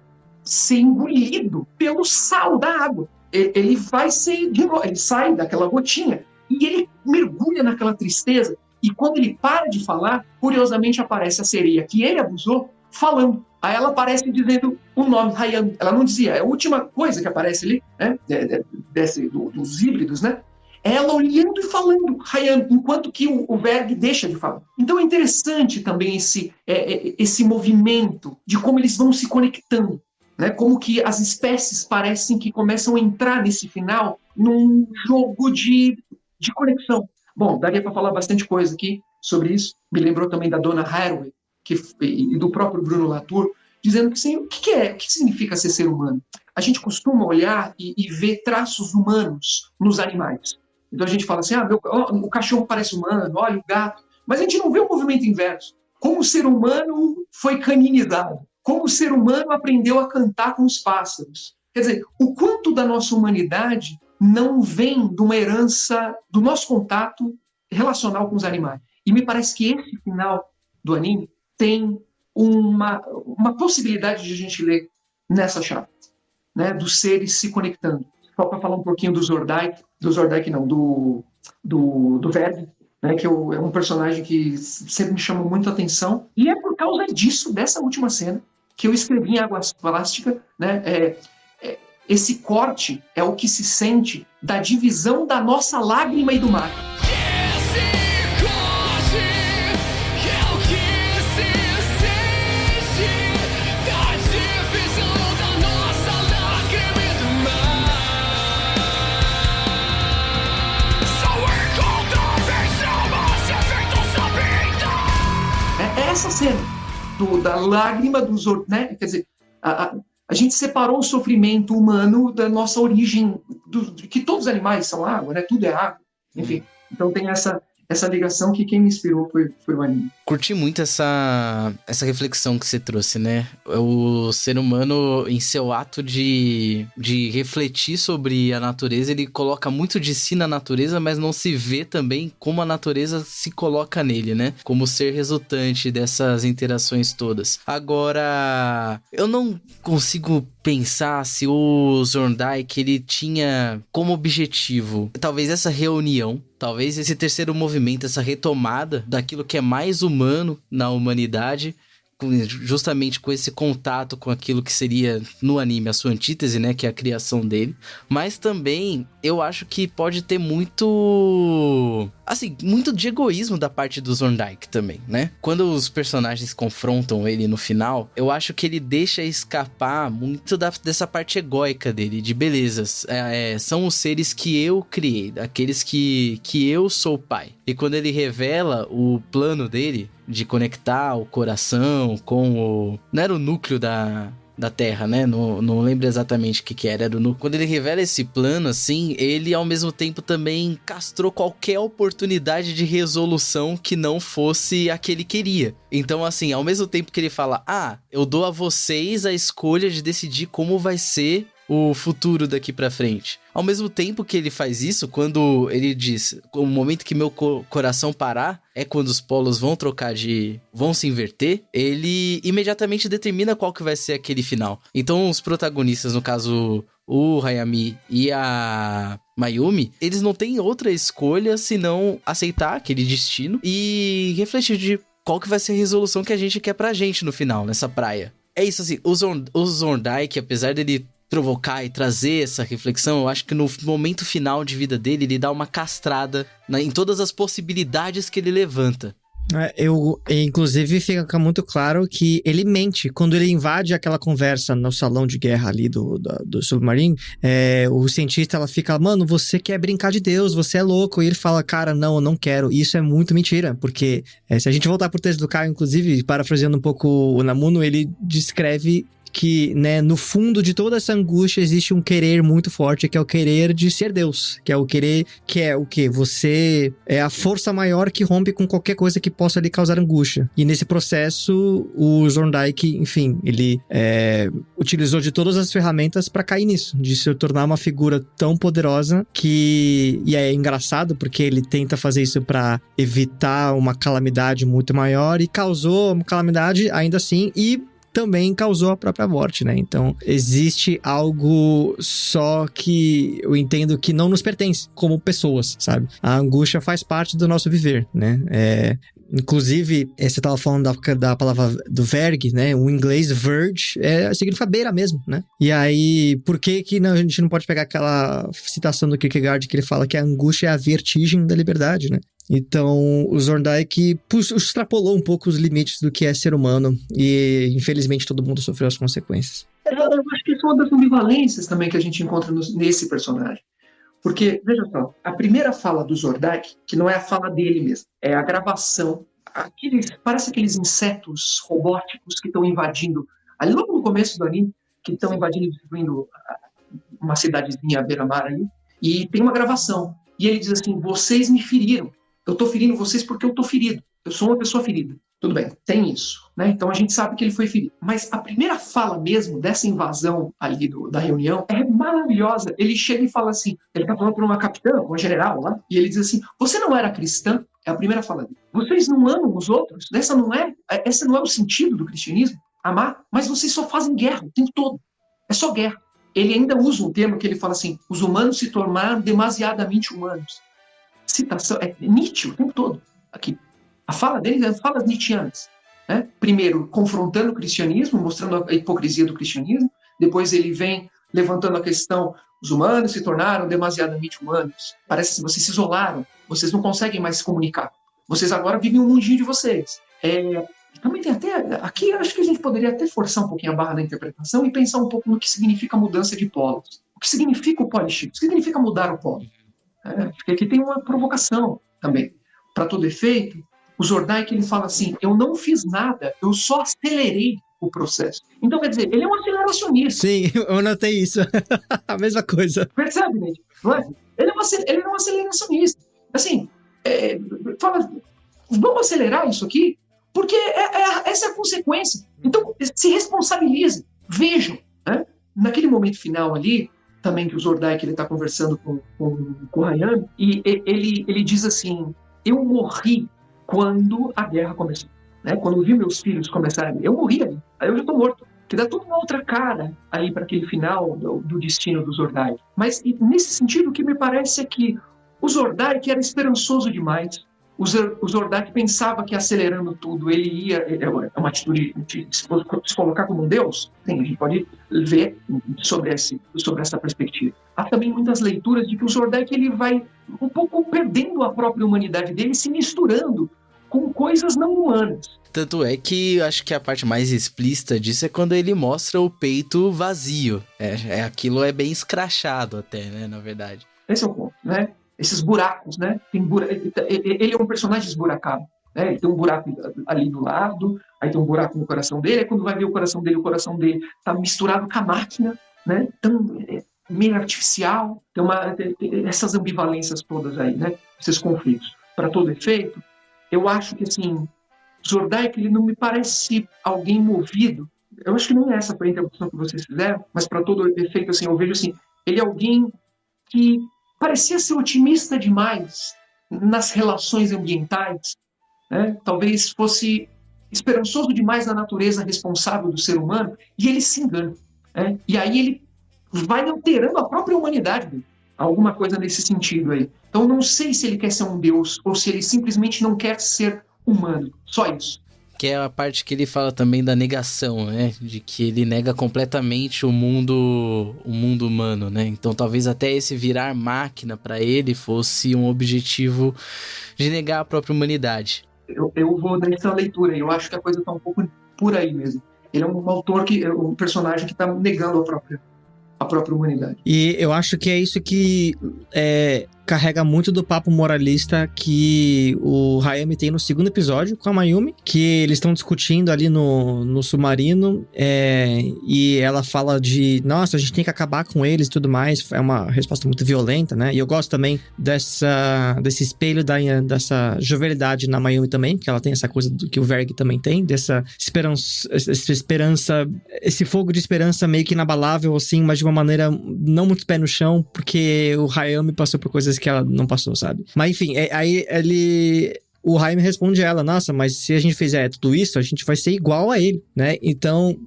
ser engolido pelo sal da água. Ele vai ser, ele sai daquela gotinha e ele mergulha naquela tristeza. E quando ele para de falar, curiosamente aparece a sereia que ele abusou falando. Aí ela aparece dizendo o nome, Hayami. Ela não dizia, é a última coisa que aparece ali, né? Dos híbridos, né? Ela olhando e falando Hayami, enquanto que o Verg deixa de falar. Então é interessante também esse movimento de como eles vão se conectando. Né? Como que as espécies parecem que começam a entrar nesse final num jogo de conexão. Bom, daria para falar bastante coisa aqui sobre isso. Me lembrou também da Donna Haraway e do próprio Bruno Latour, dizendo que assim, o que significa ser ser humano? A gente costuma olhar e ver traços humanos nos animais. Então a gente fala assim, o cachorro parece humano, olha o gato. Mas a gente não vê o movimento inverso. Como o ser humano foi caninizado. Como o ser humano aprendeu a cantar com os pássaros. Quer dizer, o quanto da nossa humanidade não vem de uma herança do nosso contato relacional com os animais. E me parece que esse final do anime tem uma possibilidade de a gente ler nessa chave, né, dos seres se conectando. Só para falar um pouquinho do Zordike não, do Verg, né, que é um personagem que sempre me chamou muito a atenção. E é por causa disso, dessa última cena, que eu escrevi em Água Plástica, né? Esse corte é o que se sente da divisão da nossa lágrima e do mar. É essa cena da lágrima dos, né? Quer dizer, a gente separou o sofrimento humano da nossa origem, que todos os animais são água, né? Tudo é água, enfim. Então tem essa essa ligação que quem me inspirou foi o anime.
Curti muito essa reflexão que você trouxe, né? O ser humano, em seu ato de refletir sobre a natureza, ele coloca muito de si na natureza, mas não se vê também como a natureza se coloca nele, né? Como ser resultante dessas interações todas. Agora, eu não consigo pensar se o Zorndike, ele tinha como objetivo, talvez essa reunião, talvez esse terceiro movimento, essa retomada daquilo que é mais humano na humanidade, justamente com esse contato com aquilo que seria no anime a sua antítese, né, que é a criação dele. Mas também eu acho que pode ter muito de egoísmo da parte do Zorndike também, né? Quando os personagens confrontam ele no final, eu acho que ele deixa escapar muito dessa parte egóica dele, de belezas. São os seres que eu criei, aqueles que eu sou o pai. E quando ele revela o plano dele de conectar o coração com o... Não era o núcleo da Terra, né? Não lembro exatamente o que era o núcleo. Quando ele revela esse plano, assim, ele ao mesmo tempo também castrou qualquer oportunidade de resolução que não fosse a que ele queria. Então, assim, ao mesmo tempo que ele fala, eu dou a vocês a escolha de decidir como vai ser o futuro daqui pra frente. Ao mesmo tempo que ele faz isso, quando ele diz, o momento que meu coração parar é quando os polos vão se inverter, ele imediatamente determina qual que vai ser aquele final. Então os protagonistas, no caso o Hayami e a Mayumi, eles não têm outra escolha senão aceitar aquele destino e refletir de qual que vai ser a resolução que a gente quer pra gente no final, nessa praia. É isso, assim, o Zorndike, apesar dele provocar e trazer essa reflexão, eu acho que no momento final de vida dele, ele dá uma castrada em todas as possibilidades que ele levanta.
Inclusive, fica muito claro que ele mente. Quando ele invade aquela conversa no salão de guerra ali do Submarine, o cientista, ela fica, mano, você quer brincar de Deus, você é louco. E ele fala, cara, não, eu não quero. E isso é muito mentira, porque se a gente voltar pro texto do Caio, inclusive, parafraseando um pouco o Namuno, ele descreve que, né, no fundo de toda essa angústia existe um querer muito forte, que é o querer de ser Deus, que é o querer, que é o quê? Você é a força maior que rompe com qualquer coisa que possa lhe causar angústia. E nesse processo, o Zorndike, enfim, ele utilizou de todas as ferramentas para cair nisso, de se tornar uma figura tão poderosa que... E é engraçado, porque ele tenta fazer isso para evitar uma calamidade muito maior e causou uma calamidade ainda assim, e também causou a própria morte, né? Então, existe algo só que eu entendo que não nos pertence como pessoas, sabe? A angústia faz parte do nosso viver, né? Inclusive, você estava falando da palavra do verg, né? O inglês verge significa beira mesmo, né? E aí, por que a gente não pode pegar aquela citação do Kierkegaard que ele fala que a angústia é a vertigem da liberdade, né? Então, o Zorndike extrapolou um pouco os limites do que é ser humano e, infelizmente, todo mundo sofreu as consequências.
Eu acho que isso é uma das ambivalências também que a gente encontra nesse personagem. Porque, veja só, a primeira fala do Zorndike, que não é a fala dele mesmo, é a gravação. Parece aqueles insetos robóticos que estão invadindo, ali logo no começo do anime, que estão invadindo e destruindo uma cidadezinha à beira-mar ali, e tem uma gravação. E ele diz assim, vocês me feriram. Eu tô ferindo vocês porque eu tô ferido. Eu sou uma pessoa ferida. Tudo bem, tem isso, né? Então a gente sabe que ele foi ferido. Mas a primeira fala mesmo dessa invasão ali da reunião é maravilhosa. Ele chega e fala assim, ele tá falando para uma capitã, uma general lá, e ele diz assim, você não era cristã? É a primeira fala dele. Vocês não amam os outros? Esse não é o sentido do cristianismo? Amar? Mas vocês só fazem guerra o tempo todo. É só guerra. Ele ainda usa um termo que ele fala assim, os humanos se tornaram demasiadamente humanos. Citação, Nietzsche o tempo todo aqui. A fala dele é falas nietzschianas, né? Primeiro, confrontando o cristianismo, mostrando a hipocrisia do cristianismo. Depois ele vem levantando a questão, os humanos se tornaram demasiadamente humanos. Parece que vocês se isolaram, vocês não conseguem mais se comunicar. Vocês agora vivem um mundinho de vocês. Também tem até... Aqui eu acho que a gente poderia até forçar um pouquinho a barra na interpretação e pensar um pouco no que significa a mudança de polos. O que significa o poliship? O que significa mudar o polo? Porque aqui tem uma provocação também. Para todo efeito, o Zorndike ele fala assim, eu não fiz nada, eu só acelerei o processo. Então, quer dizer, ele é um aceleracionista.
Sim, eu notei isso. A mesma coisa.
Percebe, gente? Não é? Ele é um aceleracionista. Assim, fala, vamos acelerar isso aqui, porque essa é a consequência. Então, se responsabilize, vejam, né? Naquele momento final ali, também que o Zordike está conversando com o Hayami, e ele diz assim, eu morri quando a guerra começou, né? Quando eu vi meus filhos começarem, eu morri ali, aí eu já estou morto. Que dá toda uma outra cara aí para aquele final do destino do Zordike. Mas nesse sentido, o que me parece é que o Zordike era esperançoso demais. O Zordike pensava que acelerando tudo, ele ia... É uma atitude de se colocar como um deus? Sim, a gente pode ver sobre essa perspectiva. Há também muitas leituras de que o Zordike ele vai um pouco perdendo a própria humanidade dele, se misturando com coisas não humanas.
Tanto é que eu acho que a parte mais explícita disso é quando ele mostra o peito vazio. Aquilo é bem escrachado até, né, na verdade.
Esse é o ponto, né? Esses buracos, né? Ele é um personagem esburacado, né? Ele tem um buraco ali do lado, aí tem um buraco no coração dele, aí quando vai ver o coração dele tá misturado com a máquina, né? Tão meio artificial, tem essas ambivalências todas aí, né? Esses conflitos. Para todo efeito, eu acho que, assim, Zordike, ele não me parece alguém movido. Eu acho que não é essa a interpretação que vocês fizeram, mas para todo efeito, assim, eu vejo assim, ele é alguém que parecia ser otimista demais nas relações ambientais, né? Talvez fosse esperançoso demais na natureza responsável do ser humano, e ele se engana, né? E aí ele vai alterando a própria humanidade dele. Alguma coisa nesse sentido aí. Então, não sei se ele quer ser um deus ou se ele simplesmente não quer ser humano. Só isso.
Que é a parte que ele fala também da negação, né? De que ele nega completamente o mundo humano, né? Então, talvez até esse virar máquina para ele fosse um objetivo de negar a própria humanidade.
Eu vou nessa leitura. Eu acho que a coisa tá um pouco por aí mesmo. Ele é um autor um personagem que tá negando a própria humanidade.
E eu acho que é isso que carrega muito do papo moralista que o Hayami tem no segundo episódio com a Mayumi, que eles estão discutindo ali no submarino, e ela fala de, nossa, a gente tem que acabar com eles e tudo mais. É uma resposta muito violenta, né? E eu gosto também desse espelho dessa jovialidade na Mayumi também, que ela tem essa coisa que o Verg também tem, dessa esperança, esse fogo de esperança meio que inabalável, assim, mas de uma maneira não muito pé no chão, porque o Hayami passou por coisas que ela não passou, sabe? Mas enfim, aí o Hayami responde a ela, nossa, mas se a gente fizer tudo isso, a gente vai ser igual a ele, né? Então,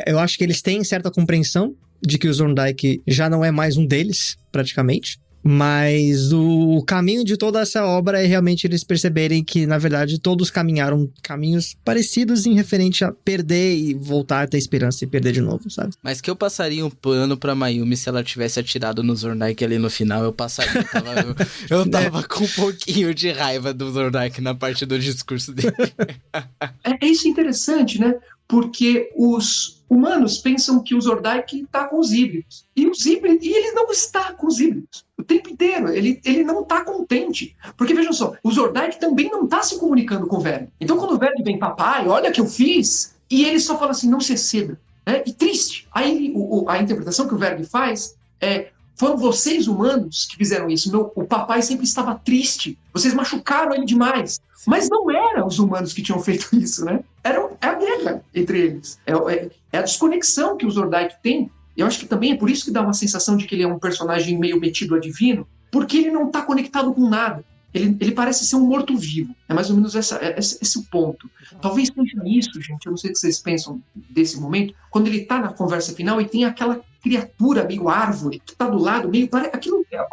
eu acho que eles têm certa compreensão de que o Zordike já não é mais um deles, praticamente. Mas o caminho de toda essa obra é realmente eles perceberem que, na verdade, todos caminharam caminhos parecidos em referente a perder e voltar a ter esperança e perder de novo, sabe?
Mas que eu passaria um pano pra Mayumi se ela tivesse atirado no Zordike ali no final, eu passaria. Eu tava com um pouquinho de raiva do Zordike na parte do discurso dele.
É isso interessante, né? Porque os humanos pensam que o Zordike está com os híbridos. E ele não está com os híbridos. O tempo inteiro. Ele não está contente. Porque, vejam só, o Zordike também não está se comunicando com o Verg. Então, quando o Verg vem, papai, olha o que eu fiz, e ele só fala assim, não se exceda. Né? E triste. Aí a interpretação que o Verg faz foram vocês humanos que fizeram isso. O papai sempre estava triste. Vocês machucaram ele demais. Mas não eram os humanos que tinham feito isso, né? É a guerra entre eles. É a desconexão que o Zordike tem. Eu acho que também é por isso que dá uma sensação de que ele é um personagem meio metido a divino, porque ele não está conectado com nada. Ele parece ser um morto-vivo. É mais ou menos esse o ponto. Talvez seja isso, gente. Eu não sei o que vocês pensam desse momento. Quando ele está na conversa final e tem aquela criatura meio árvore que está do lado, meio... o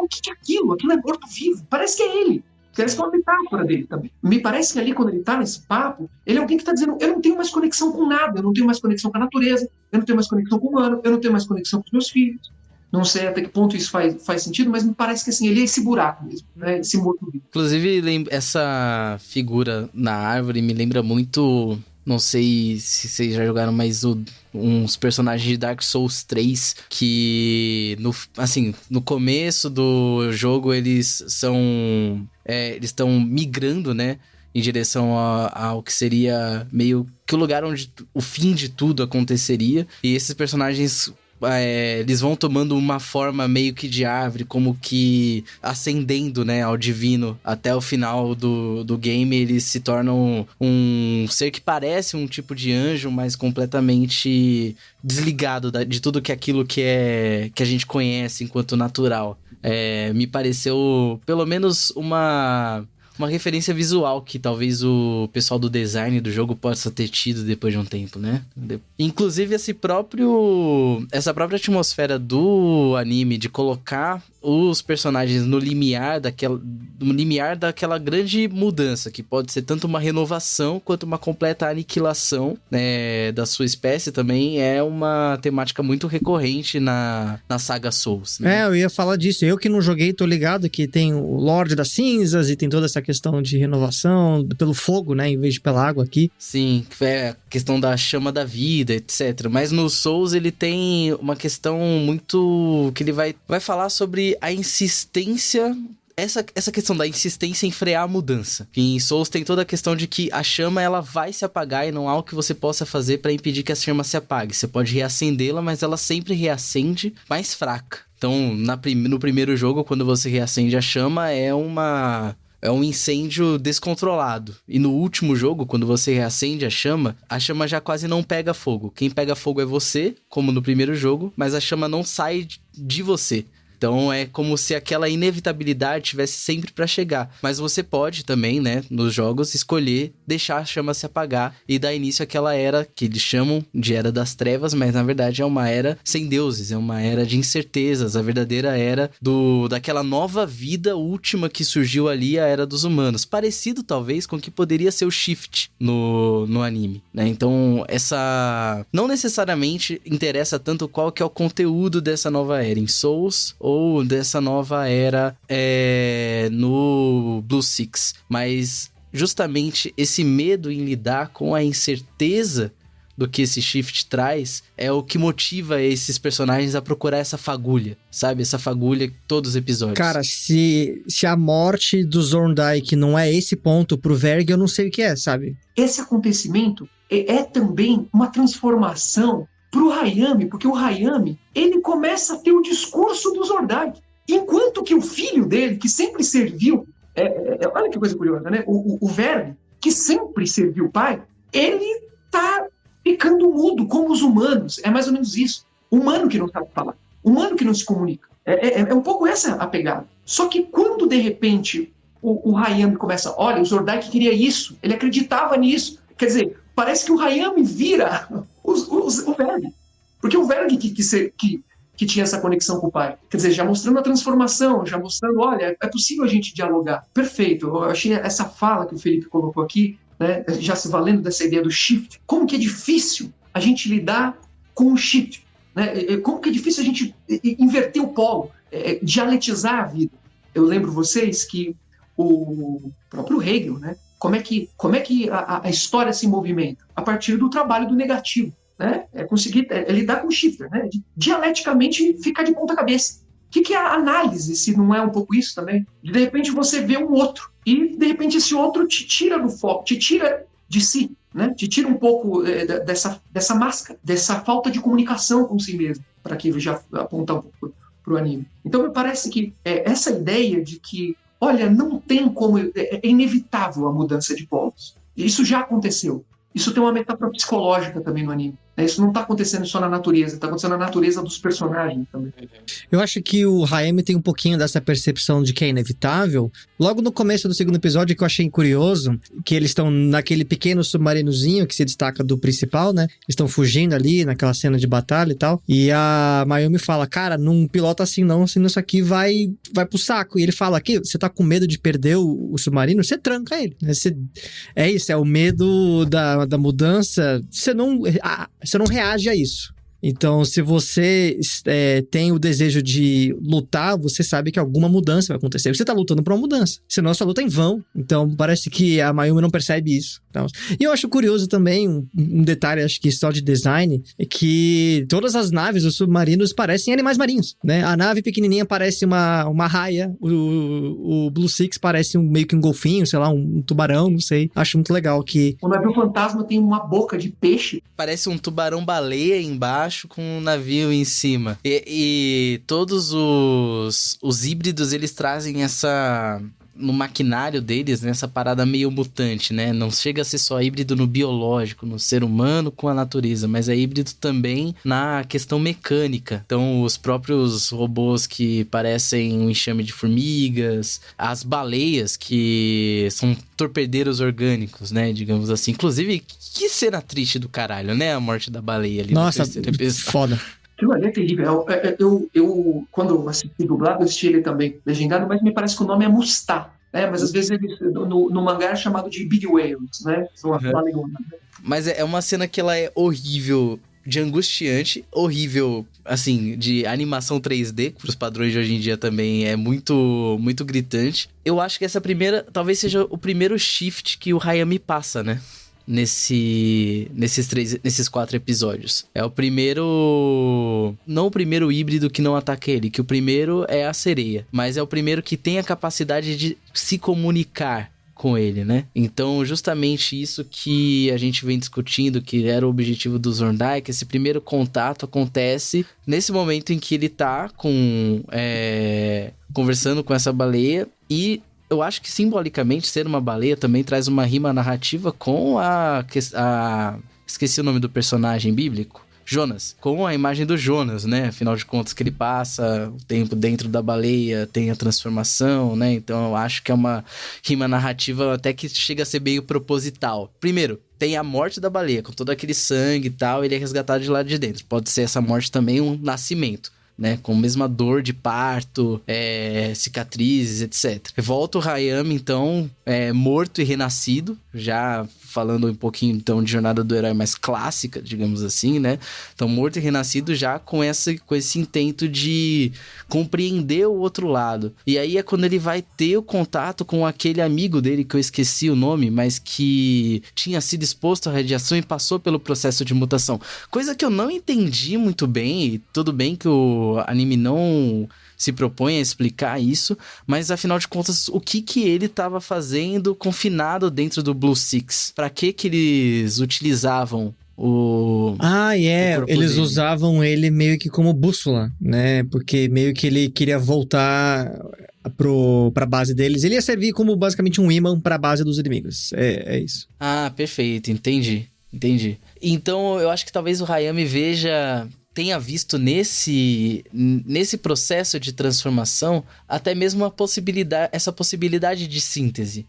que é aquilo? Aquilo é morto-vivo. Parece que é ele. Parece que é uma metáfora dele também. Me parece que ali, quando ele está nesse papo, ele é alguém que está dizendo, eu não tenho mais conexão com nada, eu não tenho mais conexão com a natureza, eu não tenho mais conexão com o humano, eu não tenho mais conexão com os meus filhos. Não sei até que ponto isso faz sentido, mas me parece que assim, ele é esse buraco mesmo, né? Esse morto-vivo.
Inclusive, essa figura na árvore me lembra muito... Não sei se vocês já jogaram, mas uns personagens de Dark Souls 3 que, no começo do jogo, eles estão migrando, né? Em direção ao que seria meio que o lugar onde o fim de tudo aconteceria. E esses personagens eles vão tomando uma forma meio que de árvore, como que ascendendo, né, ao divino. Até o final do game, eles se tornam um ser que parece um tipo de anjo, mas completamente desligado de tudo aquilo que a gente conhece enquanto natural. Me pareceu, pelo menos, uma referência visual que talvez o pessoal do design do jogo possa ter tido depois de um tempo, né? Inclusive, essa própria atmosfera do anime de colocar os personagens no limiar daquela grande mudança, que pode ser tanto uma renovação quanto uma completa aniquilação, né, da sua espécie, também é uma temática muito recorrente na saga Souls, né?
Eu ia falar disso. Eu que não joguei, tô ligado que tem o Lorde das Cinzas e tem toda essa questão de renovação pelo fogo, né, em vez de pela água aqui.
Sim, é a questão da chama da vida, etc. Mas no Souls ele tem uma questão muito... que ele vai falar sobre a insistência... Essa questão da insistência em frear a mudança. Em Souls tem toda a questão de que a chama ela vai se apagar e não há o que você possa fazer para impedir que a chama se apague. Você pode reacendê-la, mas ela sempre reacende mais fraca. Então, no primeiro jogo, quando você reacende a chama, é um incêndio descontrolado. E no último jogo, quando você reacende a chama já quase não pega fogo. Quem pega fogo é você, como no primeiro jogo, mas a chama não sai de você. Então é como se aquela inevitabilidade tivesse sempre pra chegar. Mas você pode também, né, nos jogos, escolher deixar a chama se apagar e dar início àquela era que eles chamam de Era das Trevas, mas na verdade é uma era sem deuses, é uma era de incertezas, a verdadeira era daquela nova vida última que surgiu ali, a Era dos Humanos. Parecido, talvez, com o que poderia ser o Shift no anime, né? Então, não necessariamente interessa tanto qual que é o conteúdo dessa nova era em Souls ou dessa nova era no Blue Six, mas justamente esse medo em lidar com a incerteza do que esse Shift traz é o que motiva esses personagens a procurar essa fagulha, sabe? Essa fagulha em todos os episódios.
Cara, se a morte do Zorndike não é esse ponto pro Verg, eu não sei o que é, sabe?
Esse acontecimento é também uma transformação pro Hayami, porque o Hayami, ele começa a ter o discurso do Zorndike, enquanto que o filho dele, que sempre serviu, olha que coisa curiosa, né? O Verg, que sempre serviu o pai, ele tá ficando mudo como os humanos, é mais ou menos isso. Humano que não sabe falar, humano que não se comunica. É um pouco essa a pegada. Só que quando, de repente, o Hayami começa, olha, o Zorndike queria isso, ele acreditava nisso, quer dizer, parece que o Hayami vira o Verg. Porque o Verg que tinha essa conexão com o pai. Quer dizer, já mostrando a transformação, já mostrando, olha, é possível a gente dialogar. Perfeito. Eu achei essa fala que o Felipe colocou aqui, né, já se valendo dessa ideia do shift. Como que é difícil a gente lidar com o shift. Né? Como que é difícil a gente inverter o polo, dialetizar a vida. Eu lembro vocês que o próprio Hegel, né, como é que a história se movimenta? A partir do trabalho do negativo. Né? Conseguir lidar com o shifter, né? Dialeticamente ficar de ponta cabeça. O que é a análise, se não é um pouco isso também? De repente você vê um outro, e de repente esse outro te tira do foco, te tira de si, né? Te tira um pouco dessa máscara, dessa falta de comunicação com si mesmo, para aqui já apontar um pouco para o anime. Então me parece que essa ideia de que, olha, não tem como, é inevitável a mudança de polos. Isso já aconteceu. Isso tem uma metáfora psicológica também no anime. Isso não está acontecendo só na natureza, está acontecendo na natureza dos personagens também.
Eu acho que o Hayami tem um pouquinho dessa percepção de que é inevitável. Logo no começo do segundo episódio, que eu achei curioso, que eles estão naquele pequeno submarinozinho que se destaca do principal, né? Eles estão fugindo ali naquela cena de batalha e tal. E a Mayumi fala, cara, não pilota assim não, senão isso aqui vai pro saco. E ele fala, aqui, você tá com medo de perder o submarino? Você tranca ele. É isso, é o medo da mudança. Você não reage a isso. Então, se você tem o desejo de lutar, você sabe que alguma mudança vai acontecer. Você tá lutando por uma mudança, senão a sua luta é em vão. Então, parece que a Mayumi não percebe isso. Então, e eu acho curioso também, um detalhe, acho que só de design, é que todas as naves, os submarinos, parecem animais marinhos, né? A nave pequenininha parece uma raia, o Blue Six parece meio que um golfinho, sei lá, um tubarão, não sei. Acho muito legal que...
O navio fantasma tem uma boca de peixe.
Parece um tubarão-baleia embaixo, embaixo com um navio em cima. E todos os híbridos, eles trazem no maquinário deles, né, essa parada meio mutante, né? Não chega a ser só híbrido no biológico, no ser humano com a natureza, mas é híbrido também na questão mecânica. Então, os próprios robôs que parecem um enxame de formigas, as baleias que são torpedeiros orgânicos, né? Digamos assim. Inclusive, que cena triste do caralho, né? A morte da baleia ali.
Nossa,
no terceiro episódio.
foda.
Aquilo ali é terrível. Eu quando eu assisti dublado, eu assisti ele também legendado, mas me parece que o nome é Mustá, né? Mas às vezes ele, no mangá é chamado de Big Whales, né? São uma baleona.
Mas é uma cena que ela é horrível, de angustiante, horrível, assim, de animação 3D, que pros padrões de hoje em dia também é muito, muito gritante. Eu acho que essa talvez seja o primeiro shift que o Hayami passa, né? Nesses 4 episódios. É o primeiro... Não o primeiro híbrido que não ataca ele, que o primeiro é a sereia. Mas é o primeiro que tem a capacidade de se comunicar com ele, né? Então, justamente isso que a gente vem discutindo, que era o objetivo do Zorndike, esse primeiro contato acontece nesse momento em que ele tá conversando com essa baleia e... Eu acho que simbolicamente ser uma baleia também traz uma rima narrativa com esqueci o nome do personagem bíblico. Jonas. Com a imagem do Jonas, né? Afinal de contas, que ele passa o tempo dentro da baleia, tem a transformação, né? Então eu acho que é uma rima narrativa até que chega a ser meio proposital. Primeiro, tem a morte da baleia, com todo aquele sangue e tal, ele é resgatado de lá de dentro. Pode ser essa morte também um nascimento, né, com a mesma dor de parto, cicatrizes, etc. Volta o Hayami, então, morto e renascido, já falando um pouquinho, então, de Jornada do Herói mais clássica, digamos assim, né? Então, morto e renascido já com esse intento de compreender o outro lado. E aí é quando ele vai ter o contato com aquele amigo dele, que eu esqueci o nome, mas que tinha sido exposto à radiação e passou pelo processo de mutação. Coisa que eu não entendi muito bem, e tudo bem que o anime não se propõe a explicar isso, mas afinal de contas, o que ele estava fazendo confinado dentro do Blue Six? Pra que eles utilizavam o corpo
eles
dele?
usavam ele meio que como bússola, né? Porque meio que ele queria voltar pra base deles. Ele ia servir como basicamente um imã pra base dos inimigos. É isso.
Ah, perfeito, entendi. Então, eu acho que talvez o Hayami tenha visto nesse processo de transformação até mesmo essa possibilidade de síntese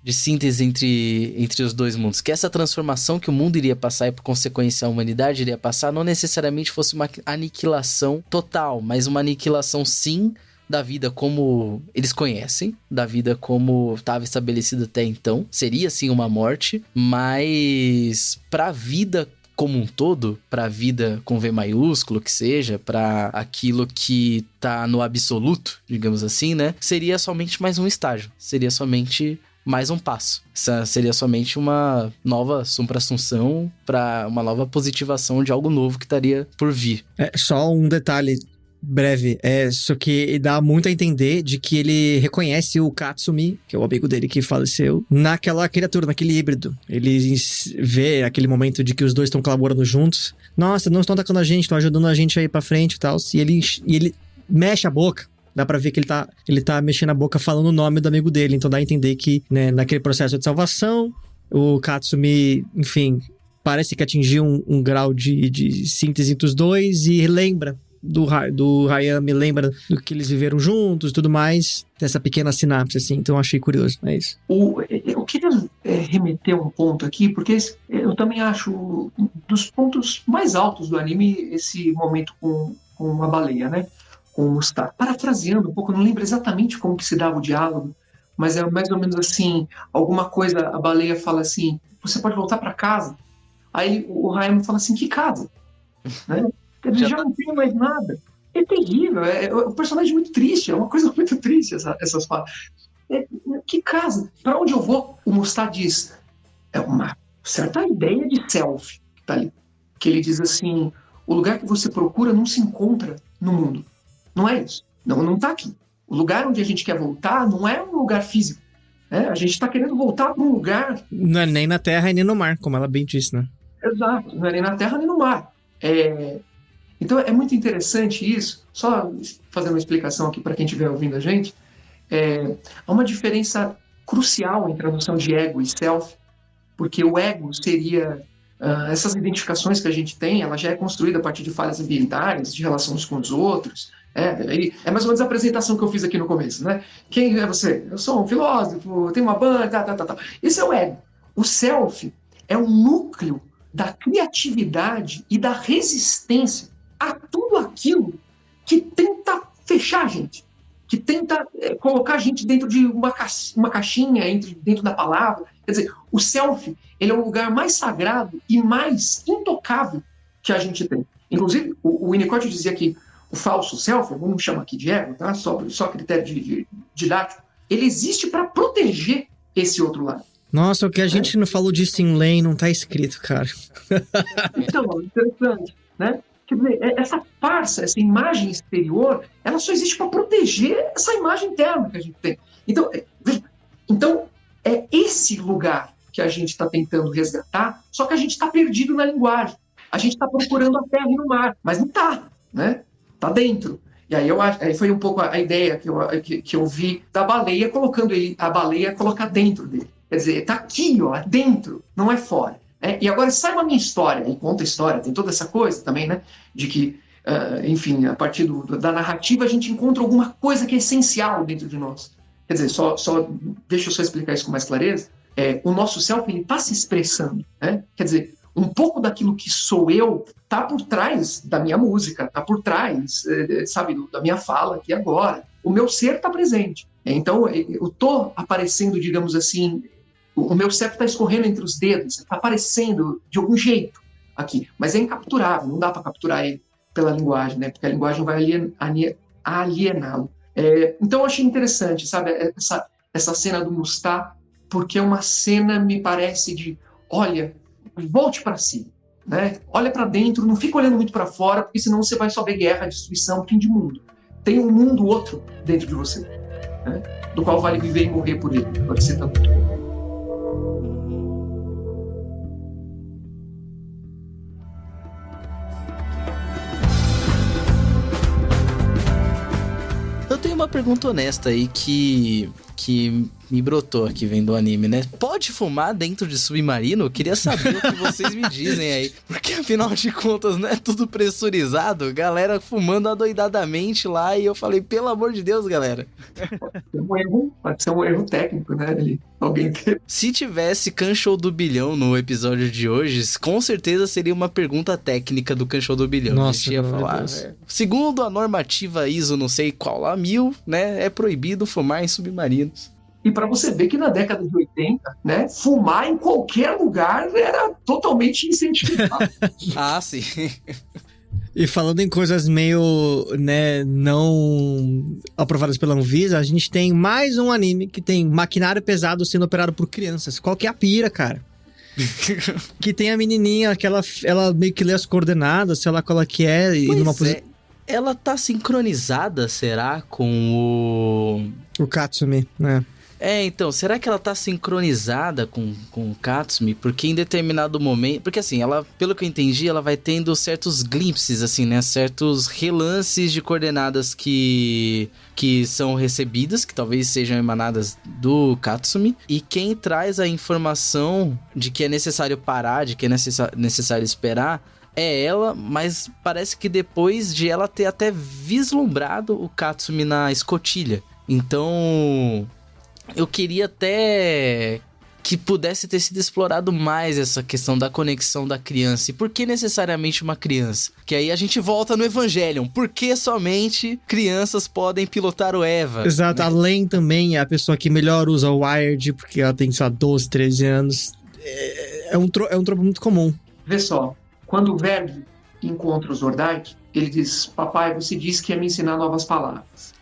entre os dois mundos, que essa transformação que o mundo iria passar e por consequência a humanidade iria passar não necessariamente fosse uma aniquilação total, mas uma aniquilação sim da vida como eles conhecem, da vida como estava estabelecida até então, seria sim uma morte, mas para a vida como um todo, para a vida com V maiúsculo que seja, para aquilo que tá no absoluto, digamos assim, né? Seria somente mais um estágio, seria somente mais um passo. Seria somente uma nova supra-assunção para uma nova positivação de algo novo que estaria por vir.
Só um detalhe breve, só que dá muito a entender de que ele reconhece o Katsumi, que é o amigo dele que faleceu, naquela criatura, naquele híbrido. Ele vê aquele momento de que os dois estão colaborando juntos. Nossa, não estão atacando a gente, estão ajudando a gente a ir pra frente e tal. E ele mexe a boca. Dá pra ver que ele tá mexendo a boca falando o nome do amigo dele. Então dá a entender que, né, naquele processo de salvação, o Katsumi, enfim, parece que atingiu um grau de síntese entre os dois e lembra do Hayami, lembra do que eles viveram juntos e tudo mais, dessa pequena sinapse, assim, então eu achei curioso, é isso.
Eu queria remeter um ponto aqui, porque eu também acho dos pontos mais altos do anime esse momento com a baleia, né, com o Mustá. Parafraseando um pouco, eu não lembro exatamente como que se dava o diálogo, mas é mais ou menos assim, alguma coisa, a baleia fala assim, você pode voltar para casa? Aí o Hayami fala assim, que casa? Né? Já não tem mais nada. É terrível, o personagem é muito triste, é uma coisa muito triste essas falas. Que casa? Para onde eu vou? O Mustá diz, é uma certa ideia de self que tá ali. Que ele diz assim, o lugar que você procura não se encontra no mundo. Não é isso. Não tá aqui. O lugar onde a gente quer voltar não é um lugar físico. Né? A gente está querendo voltar para um lugar...
Não é nem na terra e nem no mar, como ela bem disse, né?
Exato. Não é nem na terra nem no mar. Então é muito interessante isso. Só fazendo uma explicação aqui para quem estiver ouvindo a gente, há uma diferença crucial entre a noção de ego e self, porque o ego seria essas identificações que a gente tem, ela já é construída a partir de falhas ambientais, de relações com os outros. É mais ou menos a apresentação que eu fiz aqui no começo, né? Quem é você? Eu sou um filósofo, tenho uma banda, tá. Esse é o ego. O self é o núcleo da criatividade e da resistência a tudo aquilo que tenta fechar a gente, que tenta colocar a gente dentro de uma caixinha, dentro da palavra. Quer dizer, o self, ele é o lugar mais sagrado e mais intocável que a gente tem. Inclusive, o Winnicott dizia que o falso self, vamos chamar aqui de ego, tá? Só critério didático, ele existe para proteger esse outro lado.
Nossa, o que a gente não falou disso em Lane não tá escrito, cara.
Então, interessante, né? Quer dizer, essa farsa, essa imagem exterior, ela só existe para proteger essa imagem interna que a gente tem. Então, é esse lugar que a gente está tentando resgatar, só que a gente está perdido na linguagem. A gente está procurando a terra e no mar, mas não está, né? Está dentro. E aí aí foi um pouco a ideia que eu vi da baleia, colocando a baleia colocar dentro dele. Quer dizer, está aqui, ó, dentro, não é fora. E agora saiba a minha história, e conta a história, tem toda essa coisa também, né? De que, enfim, a partir da narrativa a gente encontra alguma coisa que é essencial dentro de nós. Quer dizer, deixa eu só explicar isso com mais clareza. O nosso self, ele está se expressando, né? Quer dizer, um pouco daquilo que sou eu está por trás da minha música, está por trás, sabe, da minha fala aqui agora. O meu ser está presente. Então, eu estou aparecendo, digamos assim, o meu self está escorrendo entre os dedos, está aparecendo de algum jeito aqui, mas é incapturável, não dá para capturar ele pela linguagem, né? Porque a linguagem vai aliená-lo. Então eu achei interessante, sabe, essa cena do Mustá, porque é uma cena, me parece, de, olha, volte para si, né? Olha para dentro, não fica olhando muito para fora, porque senão você vai só ver guerra, destruição, fim de mundo. Tem um mundo outro dentro de você, né? Do qual vale viver e morrer por ele, pode ser tanto.
Eu tenho uma pergunta honesta aí que me brotou aqui vendo o anime, né? Pode fumar dentro de submarino? Eu queria saber o que vocês me dizem aí. Porque afinal de contas, não é tudo pressurizado? Galera fumando adoidadamente lá e eu falei, pelo amor de Deus, galera.
Pode ser um erro técnico, né? Alguém que... Se
tivesse Kanshou do Bilhão no episódio de hoje, com certeza seria uma pergunta técnica do Kanshou do Bilhão.
Nossa,
a gente ia falar. Segundo a normativa ISO, não sei qual lá, 1000, né? É proibido fumar em submarinos.
E para você ver que na década de 80, né, fumar em qualquer lugar era totalmente incentivado.
Ah, sim.
E falando em coisas meio, né, não aprovadas pela Anvisa, a gente tem mais um anime que tem maquinário pesado sendo operado por crianças. Qual que é a pira, cara? Que tem a menininha, que ela meio que lê as coordenadas, sei lá qual que é. E numa posição.
Ela tá sincronizada, será, com
o Katsumi, né?
Então, será que ela tá sincronizada com o Katsumi? Porque em determinado momento... Porque assim, ela, pelo que eu entendi, ela vai tendo certos glimpses, assim, né? Certos relances de coordenadas que são recebidas, que talvez sejam emanadas do Katsumi. E quem traz a informação de que é necessário parar, de que é necessário esperar, é ela, mas parece que depois de ela ter até vislumbrado o Katsumi na escotilha. Então... eu queria até que pudesse ter sido explorado mais essa questão da conexão da criança. E por que necessariamente uma criança? Que aí a gente volta no Evangelion. Por que somente crianças podem pilotar o Eva?
Exato,
né?
A Len também é a pessoa que melhor usa o Wired, porque ela tem, sei lá, 12, 13 anos. É um tropo muito comum.
Vê só, quando o Verg encontra o Zordike, ele diz, papai, você disse que ia me ensinar novas palavras.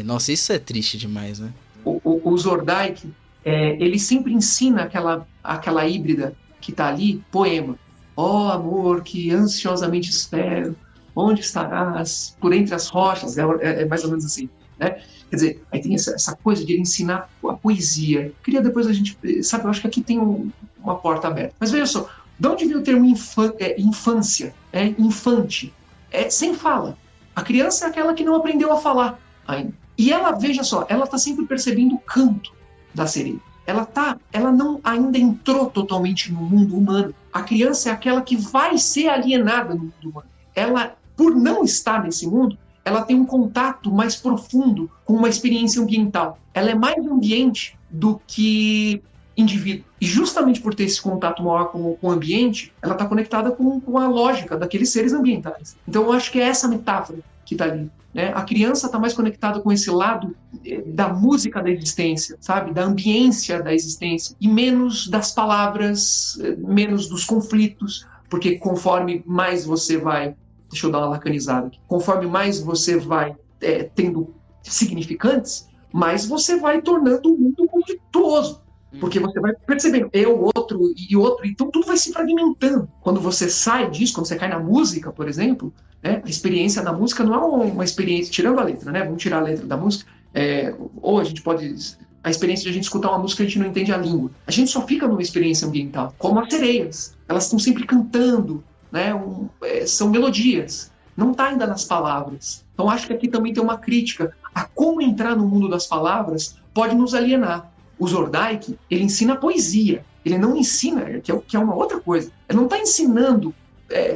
Nossa, isso é triste demais, né?
O Zordike, ele sempre ensina aquela híbrida que está ali, poema. Ó amor, que ansiosamente espero, onde estarás? Por entre as rochas, é mais ou menos assim, né? Quer dizer, aí tem essa coisa de ele ensinar a poesia. Queria depois a gente, sabe, eu acho que aqui tem uma porta aberta. Mas veja só, de onde vem o termo infância? Infante. sem fala. A criança é aquela que não aprendeu a falar ainda. E ela, veja só, ela está sempre percebendo o canto da sereia. Ela não ainda entrou totalmente no mundo humano. A criança é aquela que vai ser alienada no mundo humano. Ela, por não estar nesse mundo, ela tem um contato mais profundo com uma experiência ambiental. Ela é mais ambiente do que indivíduo. E justamente por ter esse contato maior com o ambiente, ela está conectada com a lógica daqueles seres ambientais. Então eu acho que é essa metáfora que está ali. Né? A criança está mais conectada com esse lado da música da existência, sabe? Da ambiência da existência, e menos das palavras, menos dos conflitos, porque conforme mais você vai... Deixa eu dar uma lacanizada aqui. Conforme mais você vai tendo significantes, mais você vai tornando o mundo conflituoso. Porque você vai percebendo, eu, outro, então tudo vai se fragmentando. Quando você sai disso, quando você cai na música, por exemplo, né, a experiência da música não é uma experiência, tirando a letra, né? Vamos tirar a letra da música, ou a gente pode... A experiência de a gente escutar uma música, a gente não entende a língua. A gente só fica numa experiência ambiental, como as sereias. Elas estão sempre cantando, né? São melodias. Não está ainda nas palavras. Então acho que aqui também tem uma crítica a como entrar no mundo das palavras pode nos alienar. O Zordaic, ele ensina poesia. Ele não ensina, que é uma outra coisa. Ele não está ensinando,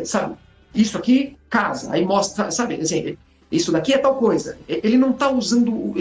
sabe, isso aqui, casa. Aí mostra, sabe, assim, isso daqui é tal coisa. Ele não está usando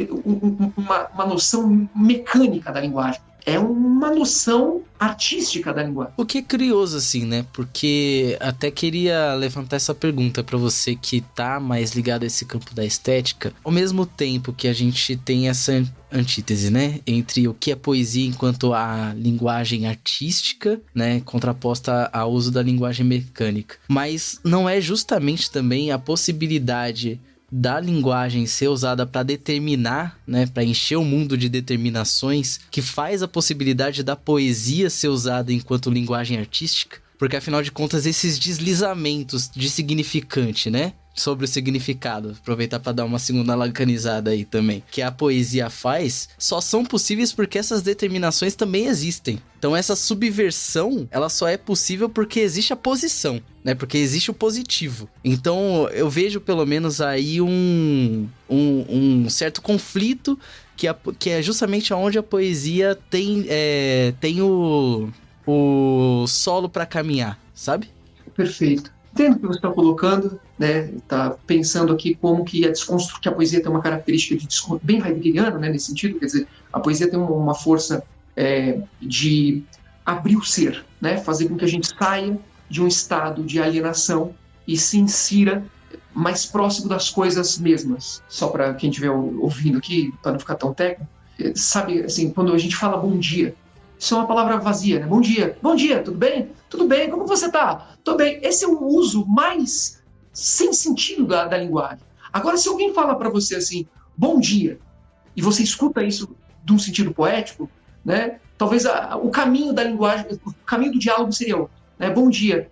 uma noção mecânica da linguagem. É uma noção artística da linguagem.
O que é curioso, assim, né? Porque até queria levantar essa pergunta pra você que tá mais ligado a esse campo da estética. Ao mesmo tempo que a gente tem essa antítese, né? Entre o que é poesia enquanto a linguagem artística, né? Contraposta ao uso da linguagem mecânica. Mas não é justamente também a possibilidade da linguagem ser usada para determinar, né, para encher o mundo de determinações, que faz a possibilidade da poesia ser usada enquanto linguagem artística? Porque afinal de contas esses deslizamentos de significante, né, sobre o significado, aproveitar para dar uma segunda lacanizada aí também, que a poesia faz, só são possíveis porque essas determinações também existem. Então essa subversão, ela só é possível porque existe a posição, né? Porque existe o positivo. Então eu vejo pelo menos aí um certo conflito que é justamente onde a poesia tem o solo para caminhar, sabe?
Perfeito. Entendo o que você está colocando, né? Está pensando aqui como que que a poesia tem uma característica bem heideggeriana, né? Nesse sentido, quer dizer, a poesia tem uma força de abrir o ser, né? Fazer com que a gente saia de um estado de alienação e se insira mais próximo das coisas mesmas. Só para quem estiver ouvindo aqui, para não ficar tão técnico, sabe, assim, quando a gente fala bom dia, isso é uma palavra vazia, né? Bom dia, tudo bem? Tudo bem, como você tá? Tô bem. Esse é um uso mais sem sentido da linguagem. Agora, se alguém fala para você assim, bom dia, e você escuta isso de um sentido poético, né? Talvez o caminho da linguagem, o caminho do diálogo seria outro, né? Bom dia.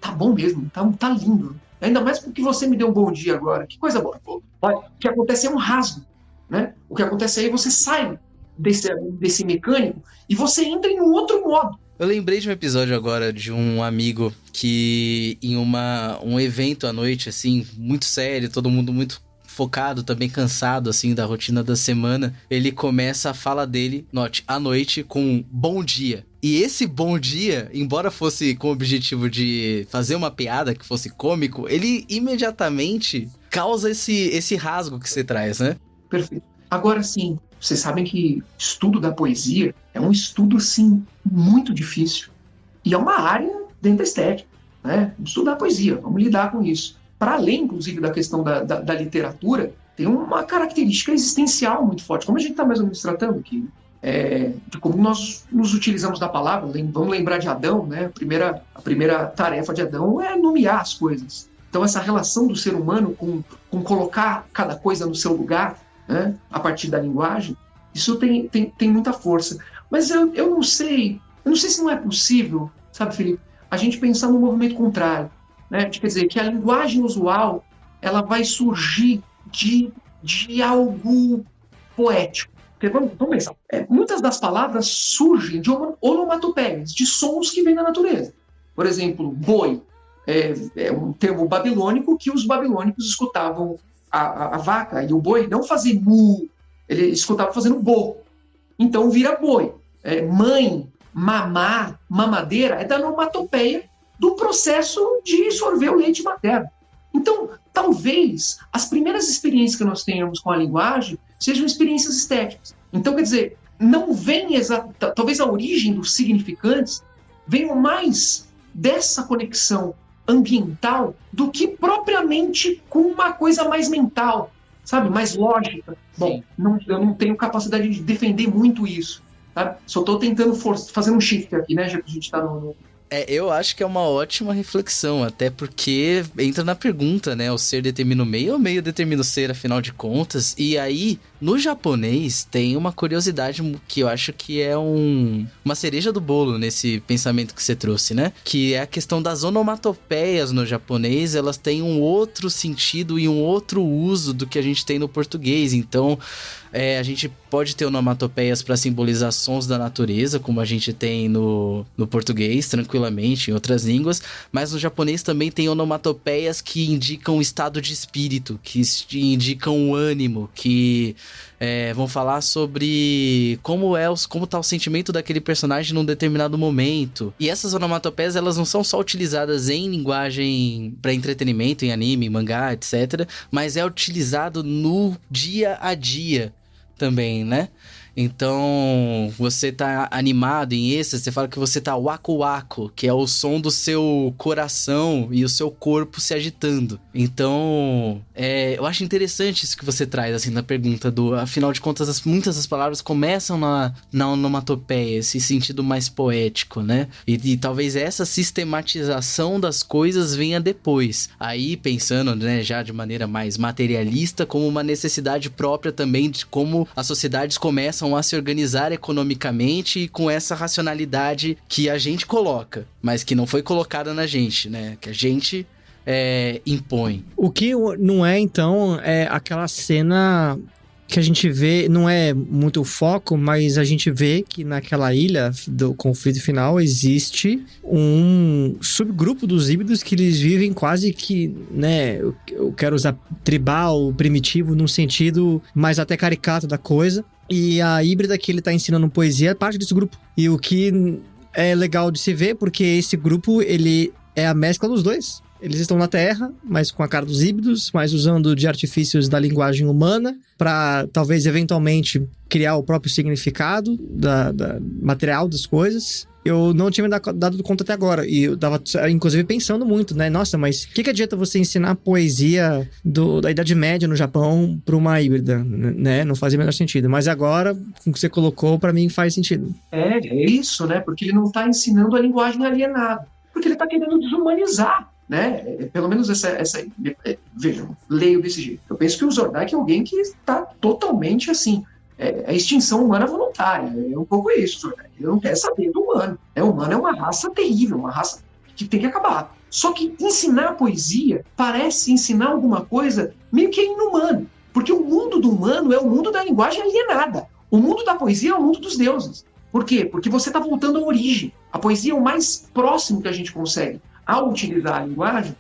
Tá bom mesmo, tá lindo. Ainda mais porque você me deu um bom dia agora. Que coisa boa. Olha, o que acontece é um rasgo, né? O que acontece aí é você sai desse mecânico e você entra em um outro modo.
Eu lembrei de um episódio agora de um amigo que em um evento à noite, assim, muito sério, todo mundo muito focado, também cansado, assim, da rotina da semana, ele começa a fala dele, note, à noite, com um bom dia. E esse bom dia, embora fosse com o objetivo de fazer uma piada que fosse cômico, ele imediatamente causa esse rasgo que você traz, né?
Perfeito. Agora sim, vocês sabem que estudo da poesia é um estudo, assim, muito difícil. E é uma área dentro da estética, né? Estudar poesia, vamos lidar com isso. Para além, inclusive, da questão da literatura, tem uma característica existencial muito forte. Como a gente está mais ou menos tratando aqui, de como nós nos utilizamos da palavra, vamos lembrar de Adão, né? A primeira tarefa de Adão é nomear as coisas. Então, essa relação do ser humano com colocar cada coisa no seu lugar, né, a partir da linguagem, isso tem muita força. Mas eu não sei se não é possível, sabe, Felipe, a gente pensar no movimento contrário, né? Quer dizer, que a linguagem usual ela vai surgir de algo poético. Porque vamos pensar, muitas das palavras surgem de onomatopeias, de sons que vêm da natureza. Por exemplo, boi. é um termo babilônico que os babilônicos escutavam a vaca e o boi não fazer mu, ele escutava fazendo bo. Então vira boi. Mãe, mamar, mamadeira é da onomatopeia do processo de sorver o leite materno. Então, talvez as primeiras experiências que nós tenhamos com a linguagem sejam experiências estéticas. Então, quer dizer, não vem talvez a origem dos significantes venha mais dessa conexão ambiental do que propriamente com uma coisa mais mental, sabe? Mais lógica. Bom, eu não tenho capacidade de defender muito isso, tá? Só estou tentando fazer um shift aqui, né? Já que a gente está no...
Eu acho que é uma ótima reflexão, até porque entra na pergunta, né? O ser determina o meio ou o meio determina o ser, afinal de contas? E aí, no japonês, tem uma curiosidade que eu acho que é uma cereja do bolo nesse pensamento que você trouxe, né? Que é a questão das onomatopeias no japonês, elas têm um outro sentido e um outro uso do que a gente tem no português. Então, a gente pode ter onomatopeias para simbolizar sons da natureza, como a gente tem no português, tranquilamente, em outras línguas, mas no japonês também tem onomatopeias que indicam o estado de espírito, que indicam o ânimo, que vão falar sobre como tá o sentimento daquele personagem num determinado momento. E essas onomatopeias, elas não são só utilizadas em linguagem para entretenimento, em anime, mangá, etc., mas é utilizado no dia a dia também, né? Então, você tá animado em êxtase, você fala que você tá waku-waku, que é o som do seu coração e o seu corpo se agitando. Então, eu acho interessante isso que você traz, assim, na pergunta afinal de contas, muitas das palavras começam na onomatopeia, esse sentido mais poético, né? E talvez essa sistematização das coisas venha depois. Aí, pensando, né, já de maneira mais materialista, como uma necessidade própria também de como as sociedades começam a se organizar economicamente e com essa racionalidade que a gente coloca, mas que não foi colocada na gente, né? Que a gente impõe.
O que não é, então, é aquela cena que a gente vê, não é muito o foco, mas a gente vê que naquela ilha do conflito final existe um subgrupo dos híbridos que eles vivem quase que, né, eu quero usar tribal, primitivo, num sentido mais até caricato da coisa. E a híbrida que ele tá ensinando poesia é parte desse grupo. E o que é legal de se ver, porque esse grupo, ele é a mescla dos dois. Eles estão na Terra, mas com a cara dos híbridos, mas usando de artifícios da linguagem humana para talvez, eventualmente, criar o próprio significado da material das coisas. Eu não tinha me dado conta até agora. E eu tava, inclusive, pensando muito, né? Nossa, mas o que adianta você ensinar poesia da Idade Média no Japão para uma híbrida, né? Não fazia o menor sentido. Mas agora, com o que você colocou, para mim faz sentido.
É isso, né? Porque ele não está ensinando a linguagem alienada. Porque ele está querendo desumanizar, né? Pelo menos vejam, leio desse jeito. Eu penso que o Zordak é alguém que está totalmente assim... a extinção humana voluntária, é um pouco isso, Zordak. Ele não quer saber do humano. O humano é uma raça terrível, uma raça que tem que acabar. Só que ensinar poesia parece ensinar alguma coisa meio que inumano, porque o mundo do humano é o mundo da linguagem alienada. O mundo da poesia é o mundo dos deuses. Por quê? Porque você está voltando à origem. A poesia é o mais próximo que a gente consegue, ao utilizar a linguagem,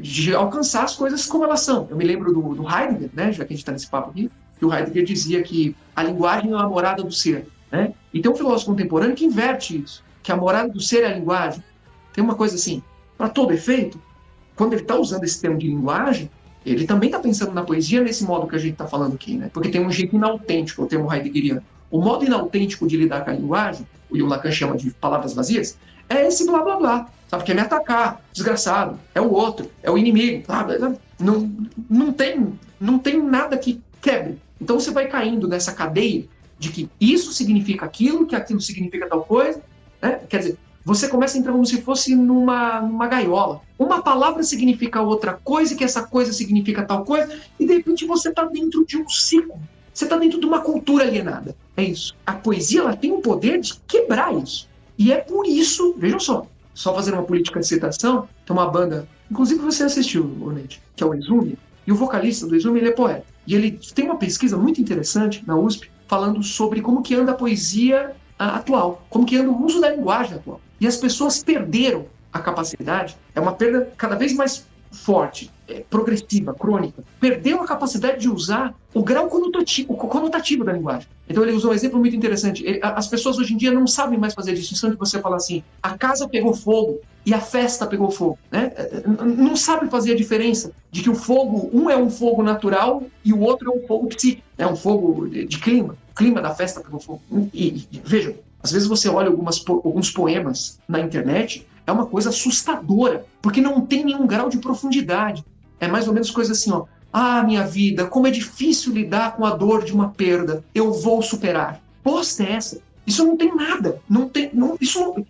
de alcançar as coisas como elas são. Eu me lembro do Heidegger, né, já que a gente está nesse papo aqui, que o Heidegger dizia que a linguagem é a morada do ser, né? E tem um filósofo contemporâneo que inverte isso, que a morada do ser é a linguagem. Tem uma coisa assim, para todo efeito, quando ele está usando esse termo de linguagem, ele também está pensando na poesia nesse modo que a gente está falando aqui, né? Porque tem um jeito inautêntico, o termo heideggeriano. O modo inautêntico de lidar com a linguagem, e o Lacan chama de palavras vazias, é esse blá blá blá, sabe? Que é me atacar, desgraçado, é o outro, é o inimigo, sabe? Não tem nada que quebre. Então você vai caindo nessa cadeia de que isso significa aquilo, que aquilo significa tal coisa, né? Quer dizer, você começa a entrar como se fosse numa gaiola. Uma palavra significa outra coisa, que essa coisa significa tal coisa, e de repente você está dentro de um ciclo. Você está dentro de uma cultura alienada. É isso. A poesia, ela tem o poder de quebrar isso. E é por isso, vejam só fazendo uma política de citação, tem uma banda, inclusive você assistiu, Neide, que é o Exume, e o vocalista do Exume, ele é poeta. E ele tem uma pesquisa muito interessante na USP, falando sobre como que anda a poesia atual, como que anda o uso da linguagem atual. E as pessoas perderam a capacidade, é uma perda cada vez mais forte, progressiva, crônica. Perdeu a capacidade de usar o grau conotativo da linguagem. Então ele usou um exemplo muito interessante. As pessoas hoje em dia não sabem mais fazer a distinção de você falar assim, a casa pegou fogo e a festa pegou fogo, né? Não sabe fazer a diferença de que o fogo, um é um fogo natural e o outro é um fogo psíquico, é um fogo de clima. O clima da festa pegou fogo. E vejam, às vezes você olha alguns poemas na internet, é uma coisa assustadora, porque não tem nenhum grau de profundidade. É mais ou menos coisa assim, ó. Ah, minha vida, como é difícil lidar com a dor de uma perda. Eu vou superar. Posta é essa? Isso não tem nada. Isso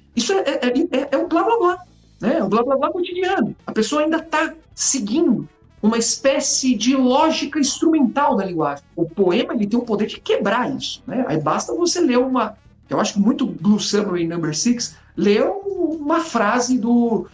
é um blá blá blá. Né? É um blá blá blá cotidiano. A pessoa ainda está seguindo uma espécie de lógica instrumental da linguagem. O poema ele tem o poder de quebrar isso. Né? Aí basta você ler eu acho que muito Blue Submarine No. 6 leu uma frase do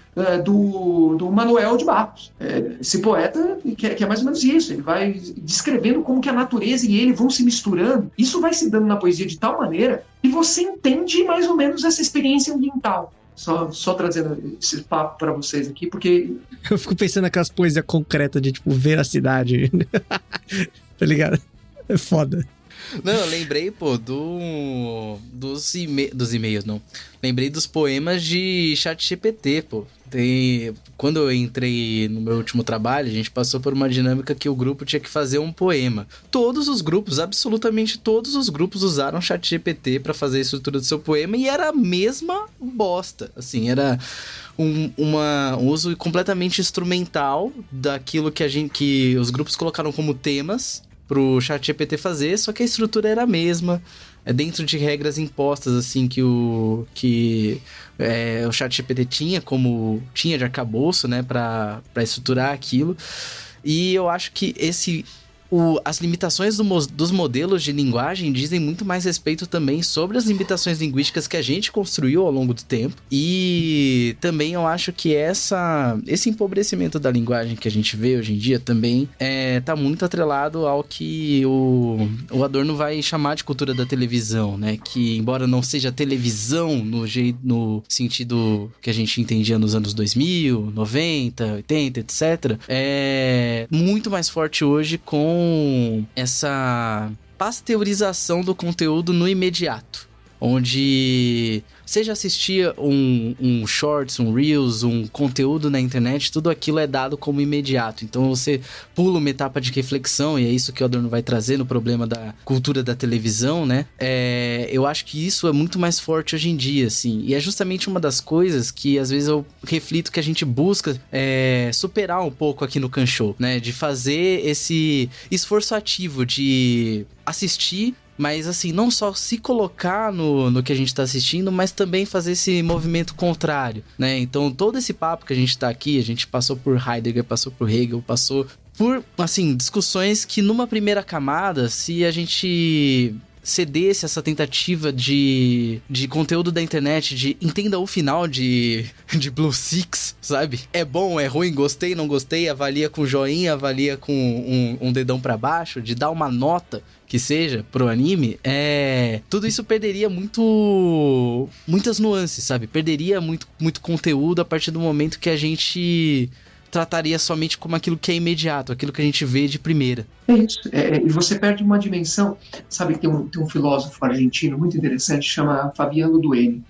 Manuel de Barros. Esse poeta que é mais ou menos isso. Ele vai descrevendo como que a natureza e ele vão se misturando. Isso vai se dando na poesia de tal maneira que você entende mais ou menos essa experiência ambiental. Só trazendo esse papo para vocês aqui, porque...
Eu fico pensando naquelas poesias concretas de, tipo, veracidade. Tá ligado? É foda.
Não, eu lembrei, pô, dos e-mails, não. Lembrei dos poemas de ChatGPT, pô. Quando eu entrei no meu último trabalho, a gente passou por uma dinâmica que o grupo tinha que fazer um poema. Todos os grupos, absolutamente todos os grupos usaram ChatGPT pra fazer a estrutura do seu poema e era a mesma bosta. Assim, era um uso completamente instrumental daquilo que os grupos colocaram como temas pro ChatGPT fazer, só que a estrutura era a mesma, dentro de regras impostas, assim, que o ChatGPT tinha de arcabouço, né, pra estruturar aquilo. E eu acho que as limitações dos modelos de linguagem dizem muito mais respeito também sobre as limitações linguísticas que a gente construiu ao longo do tempo. E também eu acho que esse empobrecimento da linguagem que a gente vê hoje em dia também tá muito atrelado ao que o Adorno vai chamar de cultura da televisão, né? Que embora não seja televisão no sentido que a gente entendia nos anos 2000, 90, 80, etc., é muito mais forte hoje com essa pasteurização do conteúdo no imediato, onde você já assistia um shorts, um reels, um conteúdo na internet, tudo aquilo é dado como imediato. Então você pula uma etapa de reflexão, e é isso que o Adorno vai trazer no problema da cultura da televisão, né? Eu acho que isso é muito mais forte hoje em dia, assim. E é justamente uma das coisas que às vezes eu reflito que a gente busca superar um pouco aqui no Kanshou, né? De fazer esse esforço ativo de assistir, mas assim, não só se colocar no que a gente tá assistindo, mas também fazer esse movimento contrário, né? Então todo esse papo que a gente tá aqui, a gente passou por Heidegger, passou por Hegel, passou por, assim, discussões que numa primeira camada, se a gente cedesse essa tentativa de conteúdo da internet, de entenda o final de Blue Six, sabe? É bom, é ruim, gostei, não gostei, avalia com joinha, avalia com um dedão pra baixo, de dar uma nota que seja pro anime, tudo isso perderia muitas nuances, sabe? Perderia muito conteúdo a partir do momento que a gente trataria somente como aquilo que é imediato, aquilo que a gente vê de primeira.
É isso, e você perde uma dimensão. Sabe que tem um filósofo argentino muito interessante, chama Fabiano Duene.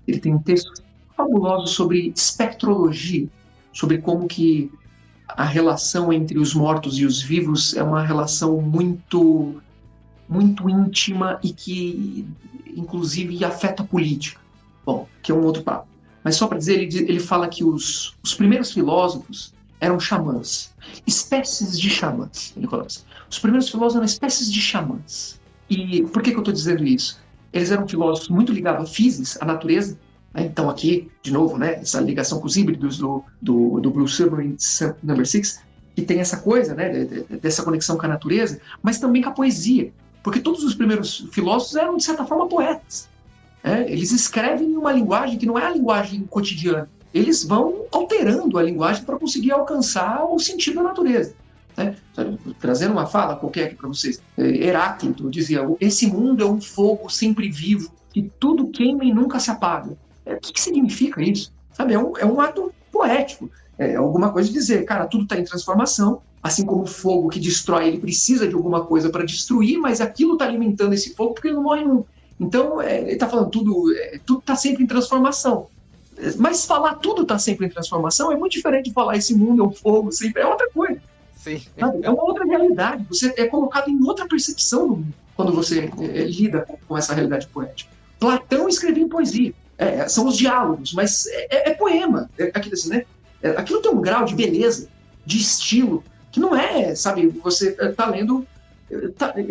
Ele tem um texto fabuloso sobre espectrologia, sobre como que a relação entre os mortos e os vivos é uma relação muito, muito íntima e que, inclusive, afeta a política. Bom, que é um outro papo. Mas só para dizer, ele fala que os primeiros filósofos eram xamãs, espécies de xamãs. Ele coloca assim. Os primeiros filósofos eram espécies de xamãs. E por que eu estou dizendo isso? Eles eram filósofos muito ligados à física, à natureza. Né? Então aqui, de novo, né, essa ligação com os híbridos do Blue Submarine No. 6, que tem essa coisa, né, dessa conexão com a natureza, mas também com a poesia. Porque todos os primeiros filósofos eram, de certa forma, poetas. Eles escrevem em uma linguagem que não é a linguagem cotidiana. Eles vão alterando a linguagem para conseguir alcançar o sentido da natureza. Né? Trazendo uma fala qualquer aqui para vocês. Heráclito dizia, esse mundo é um fogo sempre vivo, que tudo queima e nunca se apaga. O que significa isso? sabe? É um ato poético. É alguma coisa de dizer, cara, tudo está em transformação, assim como o fogo que destrói, ele precisa de alguma coisa para destruir, mas aquilo está alimentando esse fogo porque ele não morre nunca. Então, ele está falando tudo está sempre em transformação. Mas falar tudo está sempre em transformação é muito diferente de falar esse mundo é um fogo, sempre é outra coisa.
Sim.
Sabe? É uma outra realidade. Você é colocado em outra percepção do mundo quando você lida com essa realidade poética. Platão escrevia em poesia. São os diálogos, mas é poema. Aquilo assim, né? Aquilo tem um grau de beleza, de estilo, que não é, sabe, você está lendo,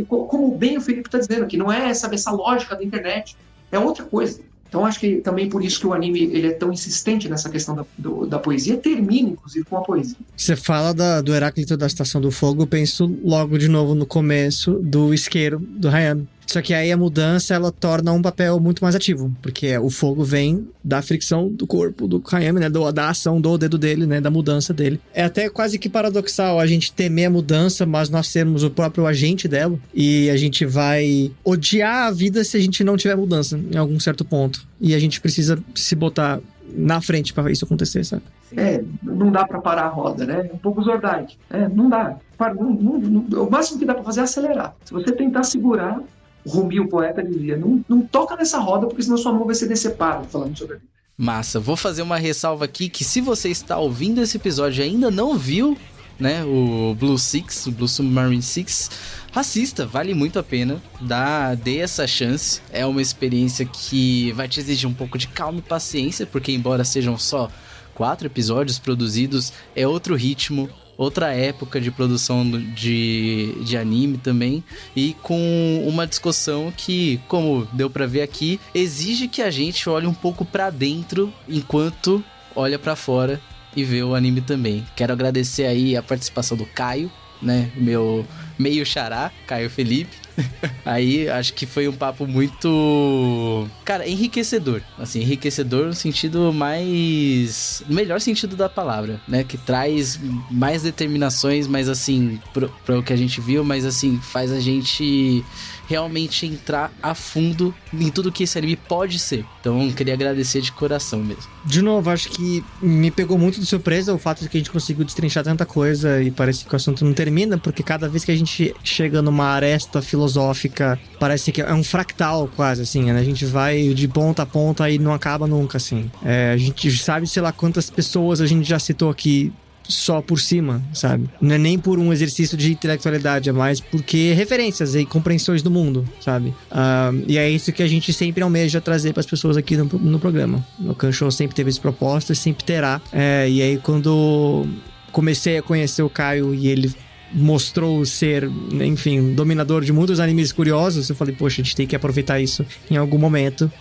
como bem o Felipe está dizendo aqui, não é, sabe, essa lógica da internet, é outra coisa. Então acho que também por isso que o anime ele é tão insistente nessa questão da poesia, termina inclusive com a poesia.
Você fala do Heráclito da Estação do Fogo, eu penso logo de novo no começo do isqueiro do Hayami. Só que aí a mudança, ela torna um papel muito mais ativo, porque o fogo vem da fricção do corpo do Hayami, né, da ação do dedo dele, né, da mudança dele. É até quase que paradoxal a gente temer a mudança, mas nós sermos o próprio agente dela, e a gente vai odiar a vida se a gente não tiver mudança, em algum certo ponto. E a gente precisa se botar na frente para isso acontecer, sabe?
Não dá para parar a roda, né? É um pouco Zordite. Não dá. O máximo que dá para fazer é acelerar. Se você tentar segurar, Rumi, o poeta, dizia, não toca nessa roda, porque senão sua mão vai ser decepada, falando sobre ele.
Massa, vou fazer uma ressalva aqui, que se você está ouvindo esse episódio e ainda não viu, né, o Blue Submarine 6, assista, vale muito a pena, dê essa chance. É uma experiência que vai te exigir um pouco de calma e paciência, porque embora sejam só 4 episódios produzidos, é outro ritmo, outra época de produção de anime também, e com uma discussão que, como deu pra ver aqui, exige que a gente olhe um pouco pra dentro enquanto olha pra fora e vê o anime também. Quero agradecer aí a participação do Caio, né, meu meio xará, Caio Felipe. Aí acho que foi um papo muito, cara, enriquecedor, assim, enriquecedor no sentido melhor sentido da palavra, né, que traz mais determinações, mas assim, para o que a gente viu, mas assim, faz a gente realmente entrar a fundo em tudo que esse anime pode ser. Então, queria agradecer de coração mesmo.
De novo, acho que me pegou muito de surpresa o fato de que a gente conseguiu destrinchar tanta coisa e parece que o assunto não termina, porque cada vez que a gente chega numa aresta filosófica, parece que é um fractal quase, assim, né? A gente vai de ponta a ponta e não acaba nunca, assim. A gente sabe, sei lá, quantas pessoas a gente já citou aqui só por cima, sabe? Não é nem por um exercício de intelectualidade, é mais porque referências e compreensões do mundo, sabe? E é isso que a gente sempre almeja trazer para as pessoas aqui no programa. O Kanshou sempre teve esse propósito e sempre terá. E aí, quando comecei a conhecer o Caio e ele mostrou ser, enfim, dominador de muitos animes curiosos, eu falei, poxa, a gente tem que aproveitar isso em algum momento.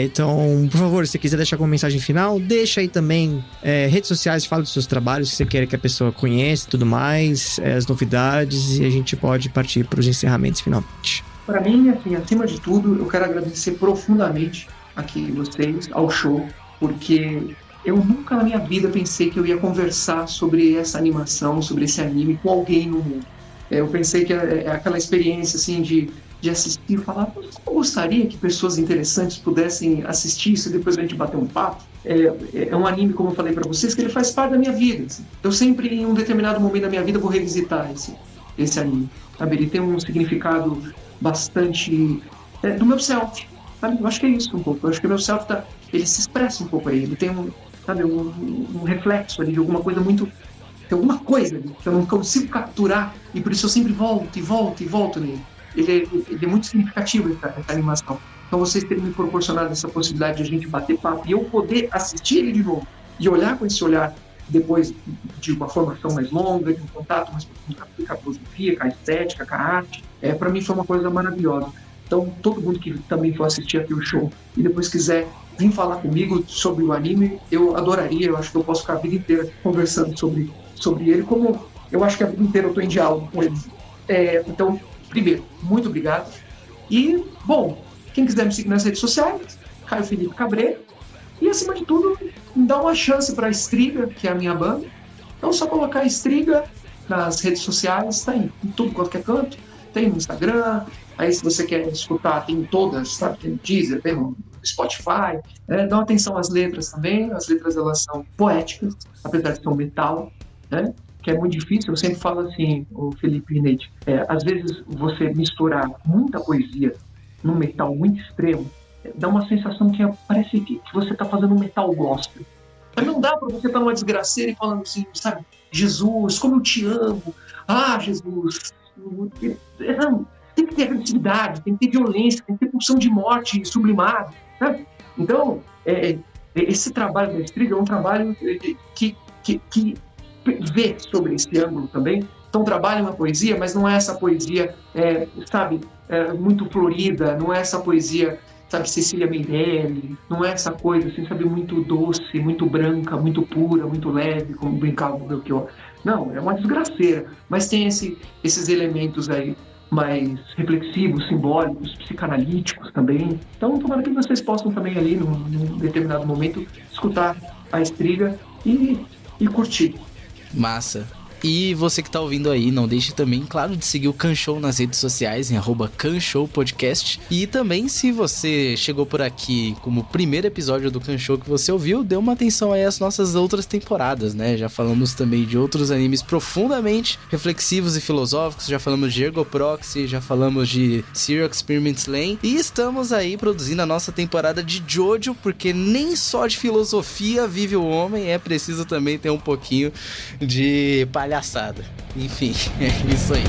Então, por favor, se você quiser deixar alguma mensagem final, deixa aí também redes sociais, fala dos seus trabalhos, se você quer que a pessoa conheça e tudo mais, as novidades, e a gente pode partir para os encerramentos finalmente.
Para mim, assim, acima de tudo, eu quero agradecer profundamente aqui vocês, ao show, porque eu nunca na minha vida pensei que eu ia conversar sobre essa animação, sobre esse anime com alguém no mundo. Eu pensei que é aquela experiência assim de assistir e falar, eu gostaria que pessoas interessantes pudessem assistir isso e depois a gente bater um papo. É um anime, como eu falei para vocês, que ele faz parte da minha vida. Assim. Eu sempre, em um determinado momento da minha vida, vou revisitar esse anime. Sabe? Ele tem um significado bastante do meu self. Sabe? Eu acho que é isso um pouco. Eu acho que o meu self ele se expressa um pouco aí. Ele tem um reflexo ali de alguma coisa muito... Tem alguma coisa ali que eu não consigo capturar e por isso eu sempre volto nele. Ele é muito significativo, essa animação. Então vocês terem me proporcionado essa possibilidade de a gente bater papo e eu poder assistir ele de novo e olhar com esse olhar depois de uma formação mais longa, de um contato mais profundo com a filosofia, com a estética, com a arte, para mim foi uma coisa maravilhosa. Então todo mundo que também for assistir aqui o show e depois quiser vir falar comigo sobre o anime, eu adoraria. Eu acho que eu posso ficar a vida inteira conversando sobre ele, como eu acho que a vida inteira eu estou em diálogo com ele. Então, primeiro, muito obrigado. E, bom, quem quiser me seguir nas redes sociais, Caio Felipe Cabreira. E, acima de tudo, dá uma chance para a Striga, que é a minha banda. Então, só colocar a Striga nas redes sociais, está em tudo quanto é canto. Tem no Instagram. Aí, se você quer escutar, tem todas, sabe? Tem no Deezer, tem no do Spotify, dá uma atenção às letras também. As letras, elas são poéticas, apesar de ser um metal, né? Que é muito difícil. Eu sempre falo assim, o Felipe e Neide, às vezes você misturar muita poesia num metal muito extremo, dá uma sensação que parece que você está fazendo um metal gospel. Mas não dá para você estar numa desgraceira e falando assim, sabe, Jesus, como eu te amo, Jesus. Não, tem que ter agressividade, tem que ter violência, tem que ter pulsão de morte sublimada, né? Então, esse trabalho da Striga é um trabalho que vê sobre esse ângulo também. Então, trabalha uma poesia, mas não é essa poesia, muito florida, não é essa poesia, sabe, Cecília Meirelles, não é essa coisa, assim, sabe, muito doce, muito branca, muito pura, muito leve, como brincava o Belchior. Não, é uma desgraceira, mas tem esses elementos aí mais reflexivos, simbólicos, psicanalíticos também. Então, tomara que vocês possam também ali, num determinado momento, escutar a Striga e curtir.
Massa. E você que tá ouvindo aí, não deixe também, claro, de seguir o Canshow nas redes sociais, em @CanshowPodcast. E também, se você chegou por aqui como o primeiro episódio do Canshow que você ouviu, dê uma atenção aí às nossas outras temporadas, né? Já falamos também de outros animes profundamente reflexivos e filosóficos, já falamos de Ergo Proxy, já falamos de Serial Experiments Lane, e estamos aí produzindo a nossa temporada de Jojo, porque nem só de filosofia vive o homem, é preciso também ter um pouquinho de palhaçada. Enfim, é isso aí.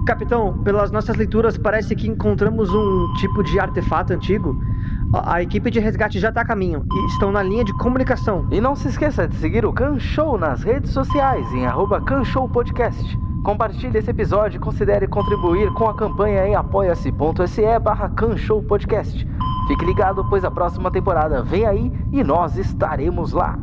Capitão, pelas nossas leituras parece que encontramos um tipo de artefato antigo. A equipe de resgate já está a caminho e estão na linha de comunicação.
E não se esqueça de seguir o Canshow nas redes sociais, em @CanshowPodcast. Compartilhe esse episódio e considere contribuir com a campanha em apoia-se.se/CanshowPodcast. Fique ligado, pois a próxima temporada vem aí e nós estaremos lá.